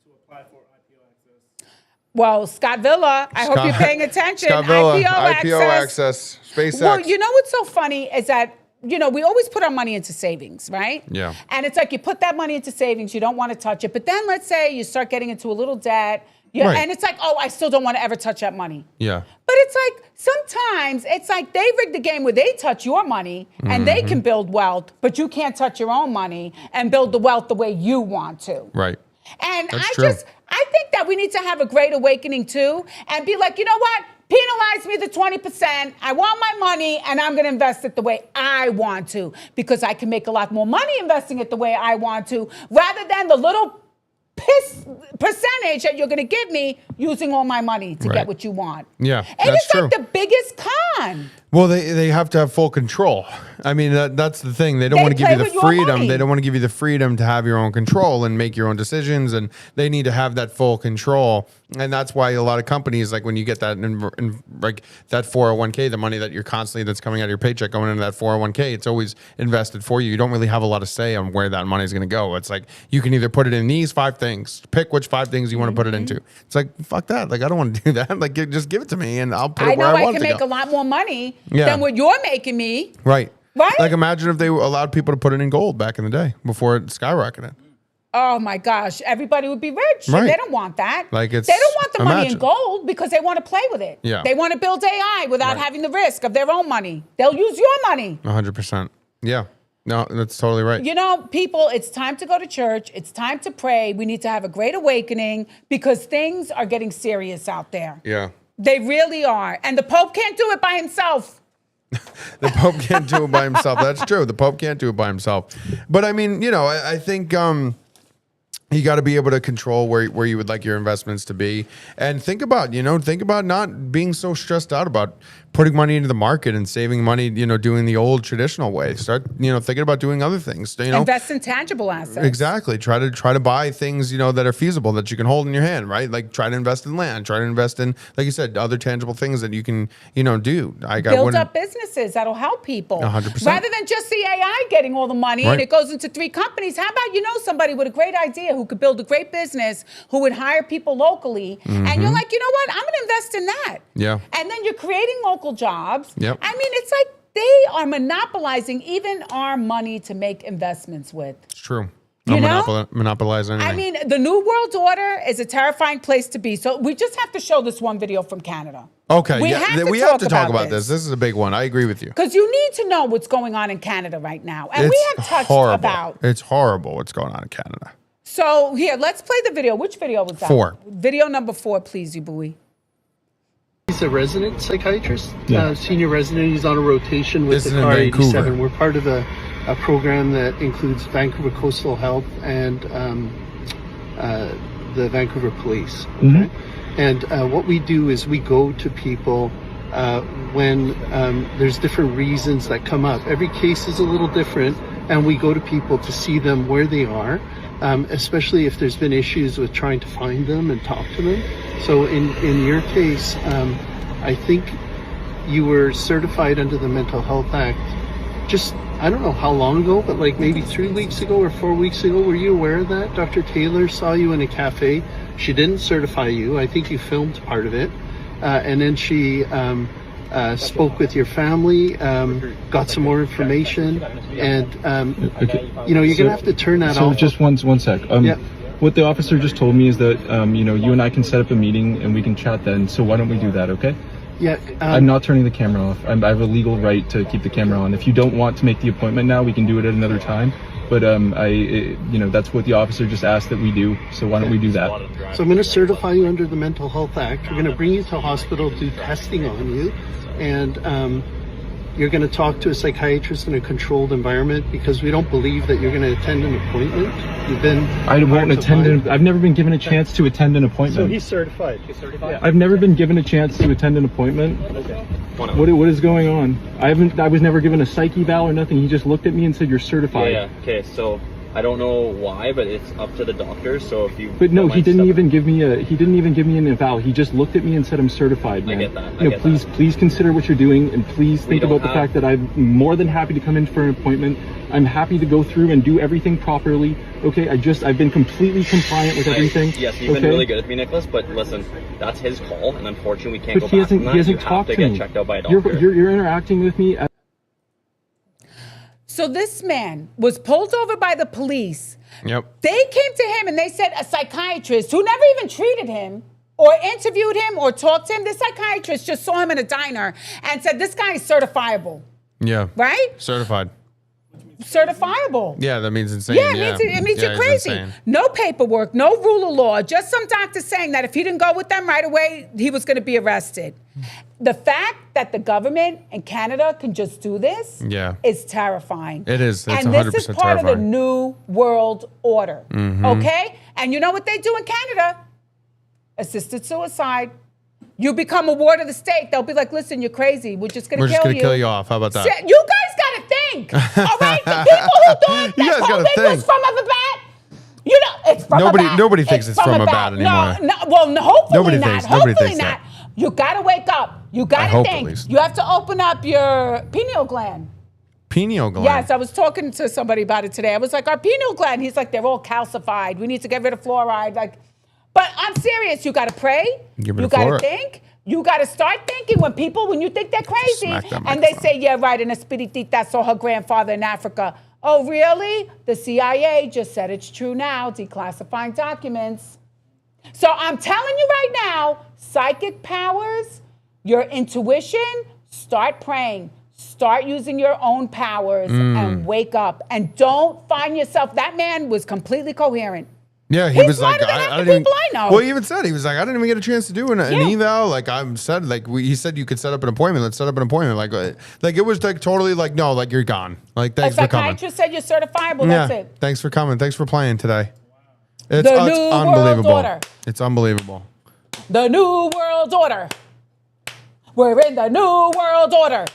Speaker 4: to apply for IPO access.
Speaker 2: Well, Scott Villa, I hope you're paying attention.
Speaker 1: Scott Villa,
Speaker 2: IPO access.
Speaker 1: SpaceX.
Speaker 2: Well, you know what's so funny is that, you know, we always put our money into savings, right?
Speaker 1: Yeah.
Speaker 2: And it's like you put that money into savings, you don't want to touch it. But then let's say you start getting into a little debt,
Speaker 1: Right.
Speaker 2: and it's like, oh, I still don't want to ever touch that money.
Speaker 1: Yeah.
Speaker 2: But it's like, sometimes it's like they rig the game where they touch your money and they can build wealth, but you can't touch your own money and build the wealth the way you want to.
Speaker 1: Right.
Speaker 2: And
Speaker 1: That's true.
Speaker 2: I think that we need to have a great awakening too and be like, you know what? Penalize me the 20%. I want my money and I'm going to invest it the way I want to because I can make a lot more money investing it the way I want to rather than the little percentage that you're going to give me using all my money to get what you want.
Speaker 1: Yeah,
Speaker 2: And
Speaker 1: that's
Speaker 2: it's
Speaker 1: true.
Speaker 2: like the biggest con.
Speaker 1: Well, they have to have full control. I mean, that's the thing. They don't
Speaker 2: They
Speaker 1: want to give
Speaker 2: play
Speaker 1: you the
Speaker 2: with your
Speaker 1: freedom.
Speaker 2: money.
Speaker 1: They don't want to give you the freedom to have your own control and make your own decisions. And they need to have that full control. And that's why a lot of companies, like when you get that, like that 401k, the money that you're constantly, that's coming out of your paycheck going into that 401k, it's always invested for you. You don't really have a lot of say on where that money is going to go. It's like, you can either put it in these 5 things, pick which 5 things you want to put it into. It's like, fuck that. Like, I don't want to do that. Like, just give it to me and I'll put it where I want
Speaker 2: I
Speaker 1: it
Speaker 2: can
Speaker 1: to
Speaker 2: make
Speaker 1: go.
Speaker 2: a lot more money
Speaker 1: Yeah.
Speaker 2: than what you're making me.
Speaker 1: Right.
Speaker 2: Right?
Speaker 1: Like imagine if they allowed people to put it in gold back in the day before it skyrocketed.
Speaker 2: Oh my gosh, everybody would be rich.
Speaker 1: Right.
Speaker 2: They don't want that.
Speaker 1: Like it's-
Speaker 2: they don't want the money in
Speaker 1: imagine.
Speaker 2: gold because they want to play with it.
Speaker 1: Yeah.
Speaker 2: They want to build AI without having the risk of their own money. They'll use your money.
Speaker 1: 100%. Yeah. No, that's totally right.
Speaker 2: You know, people, it's time to go to church. It's time to pray. We need to have a great awakening because things are getting serious out there.
Speaker 1: Yeah.
Speaker 2: They really are. And the Pope can't do it by himself.
Speaker 1: The Pope can't do it by himself. That's true. The Pope can't do it by himself. But I mean, you know, I think you got to be able to control where you would like your investments to be. And think about not being so stressed out about putting money into the market and saving money, you know, doing the old traditional way. Start, you know, thinking about doing other things, you know.
Speaker 2: Invest in tangible assets.
Speaker 1: Exactly. Try to buy things, you know, that are feasible that you can hold in your hand, right? Like try to invest in land, try to invest in, like you said, other tangible things that you can, you know, do.
Speaker 2: Build up businesses that'll help people.
Speaker 1: 100%.
Speaker 2: Rather than just the AI getting all the money and
Speaker 1: Right.
Speaker 2: it goes into 3 companies. How about, you know, somebody with a great idea who could build a great business, who would hire people locally. And you're like, you know what? I'm going to invest in that.
Speaker 1: Yeah.
Speaker 2: And then you're creating local jobs.
Speaker 1: Yep.
Speaker 2: I mean, it's like they are monopolizing even our money to make investments with.
Speaker 1: It's true.
Speaker 2: You
Speaker 1: Don't
Speaker 2: know?
Speaker 1: monopolize anything.
Speaker 2: I mean, the New World Order is a terrifying place to be. So we just have to show this one video from Canada.
Speaker 1: Okay,
Speaker 2: We
Speaker 1: yeah,
Speaker 2: have to talk about
Speaker 1: this. This is a big one. I agree with you.
Speaker 2: Because you need to know what's going on in Canada right now. And we have touched
Speaker 1: horrible.
Speaker 2: about.
Speaker 1: It's horrible what's going on in Canada.
Speaker 2: So here, let's play the video. Which video was that?
Speaker 1: 4.
Speaker 2: Video number 4, please, Yabui.
Speaker 7: He's a resident psychiatrist,
Speaker 8: Yeah.
Speaker 7: senior resident. He's on a rotation with
Speaker 1: This is
Speaker 7: the
Speaker 1: in
Speaker 7: CAR
Speaker 1: Vancouver.
Speaker 7: 87. We're part of a program that includes Vancouver Coastal Health and the Vancouver Police. Okay? And what we do is we go to people when there's different reasons that come up. Every case is a little different, and we go to people to see them where they are, especially if there's been issues with trying to find them and talk to them. So in your case, I think you were certified under the Mental Health Act just, I don't know how long ago, but like maybe 3 weeks ago or 4 weeks ago. Were you aware of that? Dr. Taylor saw you in a cafe. She didn't certify you. I think you filmed part of it. And then she spoke with your family, got some more information, and you know, you're gonna have to turn that
Speaker 8: So
Speaker 7: off.
Speaker 8: just one sec.
Speaker 7: Yeah.
Speaker 8: What the officer just told me is that you know, you and I can set up a meeting and we can chat then. So why don't we do that? Okay.
Speaker 7: Yeah,
Speaker 8: I'm not turning the camera off. I have a legal right to keep the camera on. If you don't want to make the appointment now, we can do it at another time. But you know, that's what the officer just asked that we do. So why don't we do that?
Speaker 7: So I'm going to certify you under the Mental Health Act. We're going to bring you to hospital, do testing on you, and you're going to talk to a psychiatrist in a controlled environment because we don't believe that you're going to attend an appointment. You've been.
Speaker 8: I won't attend. I've never been given a chance to attend an appointment.
Speaker 7: So he's certified. He's certified.
Speaker 8: I've never been given a chance to attend an appointment.
Speaker 7: Okay.
Speaker 8: What is going on? I was never given a psych eval or nothing. He just looked at me and said, "You're certified."
Speaker 9: Yeah. Okay. So I don't know why, but it's up to the doctor. So if you.
Speaker 8: But no,
Speaker 9: don't
Speaker 8: he
Speaker 9: mind
Speaker 8: didn't
Speaker 9: stepping-
Speaker 8: even give me an eval. He just looked at me and said, "I'm certified, man."
Speaker 9: I get that.
Speaker 8: You know, please consider what you're doing, and please think
Speaker 9: don't
Speaker 8: about the
Speaker 9: have-
Speaker 8: fact that I'm more than happy to come in for an appointment. I'm happy to go through and do everything properly. Okay, I've been completely compliant with everything.
Speaker 9: Yes, you've been really good with me, Nicholas. But listen, that's his call, and unfortunately, we can't
Speaker 8: But
Speaker 9: go
Speaker 8: he
Speaker 9: back from
Speaker 8: hasn't.
Speaker 9: that.
Speaker 8: He hasn't
Speaker 9: You have
Speaker 8: talked
Speaker 9: to
Speaker 8: to
Speaker 9: get
Speaker 8: me.
Speaker 9: checked out by a doctor.
Speaker 8: You're interacting with me.
Speaker 2: So this man was pulled over by the police.
Speaker 1: Yep.
Speaker 2: They came to him and they said a psychiatrist who never even treated him or interviewed him or talked to him. This psychiatrist just saw him in a diner and said, this guy is certifiable,
Speaker 1: Yeah.
Speaker 2: right?
Speaker 1: Certified.
Speaker 2: Certifiable.
Speaker 1: Yeah, that means insane.
Speaker 2: Yeah, it means
Speaker 1: Yeah,
Speaker 2: you're
Speaker 1: he's
Speaker 2: crazy.
Speaker 1: insane.
Speaker 2: No paperwork, no rule of law, just some doctor saying that if he didn't go with them right away, he was going to be arrested. The fact that the government in Canada can just do this is terrifying.
Speaker 1: It is. It's
Speaker 2: and
Speaker 1: 100%
Speaker 2: this is part of the
Speaker 1: terrifying.
Speaker 2: new world order, okay? And you know what they do in Canada? Assisted suicide. You become a ward of the state. They'll be like, listen, you're crazy. We're just going to kill you.
Speaker 1: We're just going to kill you off. How about that?
Speaker 2: You guys got to think. All right? The people who thought
Speaker 1: You guys
Speaker 2: that
Speaker 1: gotta
Speaker 2: COVID was
Speaker 1: think.
Speaker 2: from a bat, you know, it's from a bat.
Speaker 1: Nobody thinks it's from a bat anymore.
Speaker 2: Hopefully
Speaker 1: Nobody
Speaker 2: not.
Speaker 1: thinks- nobody
Speaker 2: Hopefully
Speaker 1: thinks
Speaker 2: not.
Speaker 1: that.
Speaker 2: You got to wake up. You
Speaker 1: I
Speaker 2: got to
Speaker 1: hope at
Speaker 2: think.
Speaker 1: least.
Speaker 2: You have to open up your pineal gland.
Speaker 1: Pineal gland.
Speaker 2: Yes, I was talking to somebody about it today. I was like, our pineal gland. He's like, they're all calcified. We need to get rid of fluoride. Like, but I'm serious. You got to pray.
Speaker 1: Give it
Speaker 2: You
Speaker 1: a
Speaker 2: got to
Speaker 1: fluoride.
Speaker 2: think. You got to start thinking when you think they're crazy.
Speaker 1: Smack that
Speaker 2: And they
Speaker 1: microphone.
Speaker 2: say, yeah, right, and Espiritita saw her grandfather in Africa. Oh, really? The CIA just said it's true now, declassifying documents. So I'm telling you right now, psychic powers, your intuition, start praying. Start using your own powers and wake up. And don't find yourself, that man was completely coherent.
Speaker 1: Yeah, he
Speaker 2: He's
Speaker 1: was like,
Speaker 2: smarter than
Speaker 1: I
Speaker 2: half the
Speaker 1: didn't even,
Speaker 2: people I know.
Speaker 1: Well, he even said, he was like, I didn't even get a chance to do an
Speaker 2: Yeah.
Speaker 1: eval. Like I'm said, like he said, you could set up an appointment. Let's set up an appointment. Like it was like totally like, no, like you're gone. Like
Speaker 2: A
Speaker 1: thanks for coming.
Speaker 2: psychiatrist said you're certifiable. That's
Speaker 1: Yeah,
Speaker 2: it.
Speaker 1: thanks for coming. Thanks for playing today. It's,
Speaker 2: The
Speaker 1: it's
Speaker 2: New World
Speaker 1: unbelievable.
Speaker 2: Order.
Speaker 1: It's unbelievable.
Speaker 2: The New World Order. We're in the New World Order.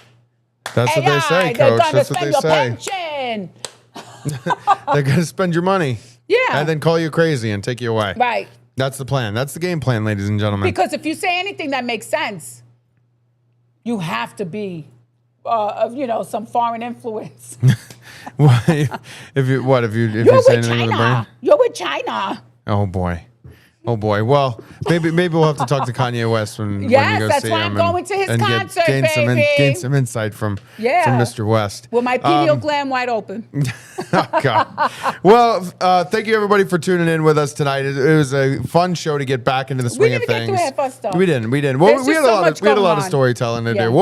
Speaker 1: That's what they say,
Speaker 2: they're
Speaker 1: coach.
Speaker 2: gonna
Speaker 1: That's what
Speaker 2: spend
Speaker 1: they
Speaker 2: your
Speaker 1: say.
Speaker 2: pension.
Speaker 1: They're gonna spend your money.
Speaker 2: Yeah.
Speaker 1: And then call you crazy and take you away.
Speaker 2: Right.
Speaker 1: That's the plan. That's the game plan, ladies and gentlemen.
Speaker 2: Because if you say anything that makes sense, you have to be, some foreign influence.
Speaker 1: if you
Speaker 2: You're
Speaker 1: say
Speaker 2: with
Speaker 1: anything with the brain?
Speaker 2: China. You're with China.
Speaker 1: Oh boy. Oh boy. Well, maybe we'll have to talk to Kanye West when you
Speaker 2: Yes,
Speaker 1: go
Speaker 2: that's
Speaker 1: see
Speaker 2: why
Speaker 1: him
Speaker 2: I'm going to his concert,
Speaker 1: gain
Speaker 2: baby.
Speaker 1: some insight from
Speaker 2: Yeah.
Speaker 1: Mr. West.
Speaker 2: With my pineal gland wide open.
Speaker 1: Oh, God. Well, thank you everybody for tuning in with us tonight. It was a fun show to get back into the swing of
Speaker 2: didn't get
Speaker 1: things.
Speaker 2: through half our stuff.
Speaker 1: We didn't. Well,
Speaker 2: There's
Speaker 1: we
Speaker 2: just
Speaker 1: had a
Speaker 2: so
Speaker 1: lot
Speaker 2: much
Speaker 1: of
Speaker 2: going on.
Speaker 1: storytelling to
Speaker 2: Yeah.
Speaker 1: do.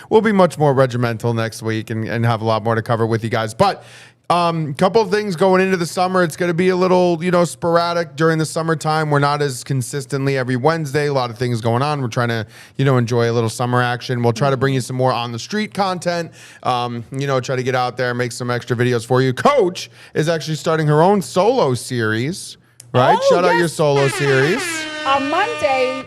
Speaker 1: We'll be much more regimental next week and have a lot more to cover with you guys. But Couple of things going into the summer. It's going to be a little, sporadic during the summertime. We're not as consistently every Wednesday. A lot of things going on. We're trying to, enjoy a little summer action. We'll try to bring you some more on the street content. Try to get out there, make some extra videos for you. Coach is actually starting her own solo series, right?
Speaker 2: Oh,
Speaker 1: Shout out
Speaker 2: yes.
Speaker 1: your solo series.
Speaker 2: On Monday,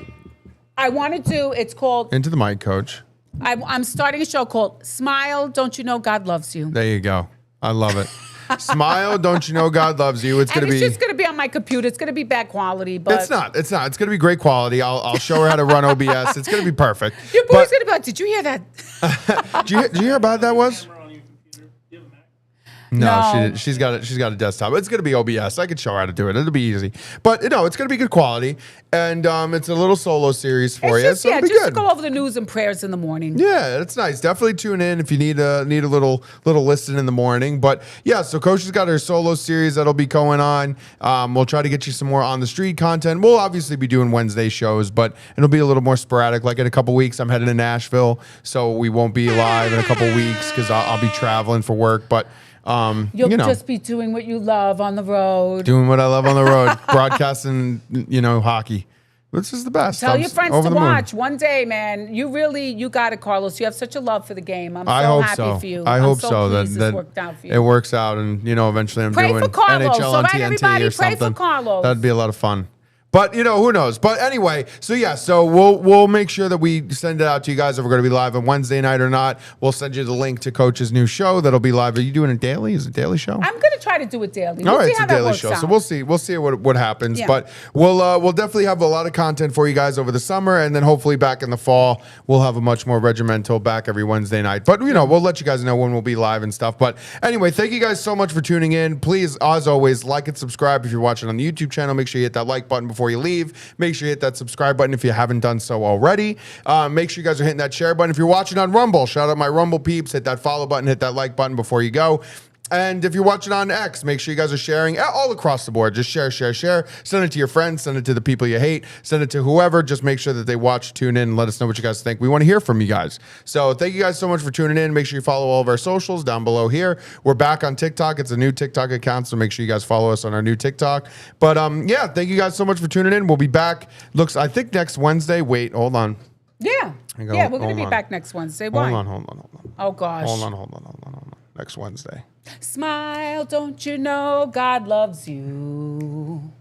Speaker 2: I want to do, it's called,
Speaker 1: Into the mic, Coach.
Speaker 2: I'm starting a show called Smile, Don't You Know God Loves You.
Speaker 1: There you go. I love it. Smile, don't you know God loves you? It's going to be.
Speaker 2: It's just going to be on my computer. It's going to be bad quality, but
Speaker 1: It's not. It's going to be great quality. I'll show her how to run OBS. It's going to be perfect.
Speaker 2: Your boy's going to be like, did you hear that?
Speaker 1: Did you hear how bad that was?
Speaker 4: Camera on your computer. Do you have a Mac?
Speaker 1: No, she's got a desktop. It's going to be OBS. I could show her how to do it. It'll be easy. But it's going to be good quality, and it's a little solo series for you.
Speaker 2: It's just,
Speaker 1: So it'll be
Speaker 2: just
Speaker 1: good.
Speaker 2: to go over the news and prayers in the morning.
Speaker 1: Yeah, it's nice. Definitely tune in if you need a little listen in the morning. But yeah, so Coach has got her solo series that'll be going on. We'll try to get you some more on the street content. We'll obviously be doing Wednesday shows, but it'll be a little more sporadic. Like in a couple weeks, I'm heading to Nashville, so we won't be live in a couple weeks because I'll be traveling for work. But
Speaker 2: You'll just be doing what you love on the road.
Speaker 1: doing what I love on the road, broadcasting, hockey. This is the best.
Speaker 2: Tell
Speaker 1: I'm
Speaker 2: your friends
Speaker 1: over
Speaker 2: to
Speaker 1: the moon.
Speaker 2: watch one day, man. You got it, Carlos. You have such a love for the game. I'm so
Speaker 1: I hope
Speaker 2: happy
Speaker 1: so.
Speaker 2: for you.
Speaker 1: I
Speaker 2: I'm
Speaker 1: hope
Speaker 2: so
Speaker 1: so.
Speaker 2: pleased
Speaker 1: That
Speaker 2: this worked out for you.
Speaker 1: it works out, and eventually I'm
Speaker 2: Pray
Speaker 1: doing
Speaker 2: for Carlos.
Speaker 1: NHL
Speaker 2: All
Speaker 1: on
Speaker 2: right,
Speaker 1: TNT
Speaker 2: everybody,
Speaker 1: or
Speaker 2: pray for
Speaker 1: something.
Speaker 2: Carlos.
Speaker 1: That'd be a lot of fun. But who knows? But anyway, so we'll make sure that we send it out to you guys if we're going to be live on Wednesday night or not. We'll send you the link to Coach's new show that'll be live. Are you doing it daily? Is it a daily show?
Speaker 2: I'm going to try to do it daily.
Speaker 1: All right,
Speaker 2: see
Speaker 1: it's
Speaker 2: how
Speaker 1: a
Speaker 2: that
Speaker 1: daily
Speaker 2: works
Speaker 1: show,
Speaker 2: out.
Speaker 1: so we'll see what happens.
Speaker 2: Yeah.
Speaker 1: But we'll definitely have a lot of content for you guys over the summer, and then hopefully back in the fall we'll have a much more regimental back every Wednesday night. But we'll let you guys know when we'll be live and stuff. But anyway, thank you guys so much for tuning in. Please, as always, like and subscribe if you're watching on the YouTube channel. Make sure you hit that like button before you leave. Make sure you hit that subscribe button if you haven't done so already. Make sure you guys are hitting that share button. If you're watching on Rumble, shout out my Rumble peeps. Hit that follow button, hit that like button before you go. And if you're watching on X, make sure you guys are sharing all across the board. Just share. Send it to your friends. Send it to the people you hate. Send it to whoever. Just make sure that they watch, tune in, and let us know what you guys think. We want to hear from you guys. So thank you guys so much for tuning in. Make sure you follow all of our socials down below here. We're back on TikTok. It's a new TikTok account, so make sure you guys follow us on our new TikTok. But thank you guys so much for tuning in. We'll be back. I think next Wednesday. Wait, hold on.
Speaker 2: Yeah.
Speaker 1: Hang on,
Speaker 2: Yeah, we're going
Speaker 1: hold
Speaker 2: to be
Speaker 1: on.
Speaker 2: back next Wednesday. Why?
Speaker 1: Hold on.
Speaker 2: Oh, gosh.
Speaker 1: Hold on. Next Wednesday.
Speaker 2: Smile, don't you know God loves you.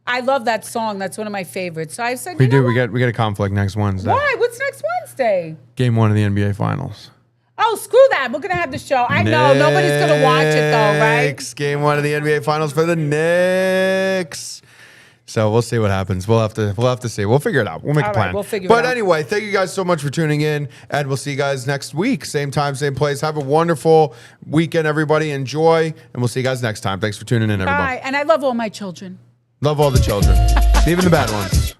Speaker 2: I love that song. That's one of my favorites. So I said,
Speaker 1: We
Speaker 2: you know
Speaker 1: do.
Speaker 2: what?
Speaker 1: We get a conflict next Wednesday.
Speaker 2: Why? What's next Wednesday?
Speaker 1: Game 1 of the NBA Finals.
Speaker 2: Oh, screw that. We're going to have the show. I know. Nobody's going to watch it, though, right?
Speaker 1: Knicks, Game 1 of the NBA Finals for the Knicks. So we'll see what happens. We'll have to see. We'll figure it out. We'll make
Speaker 2: All
Speaker 1: a plan.
Speaker 2: right, we'll figure it
Speaker 1: but
Speaker 2: out.
Speaker 1: anyway, thank you guys so much for tuning in, and we'll see you guys next week. Same time, same place. Have a wonderful weekend, everybody. Enjoy, and we'll see you guys next time. Thanks for tuning in, everybody.
Speaker 2: Bye. And I love all my children.
Speaker 1: Love all the children, even the bad ones.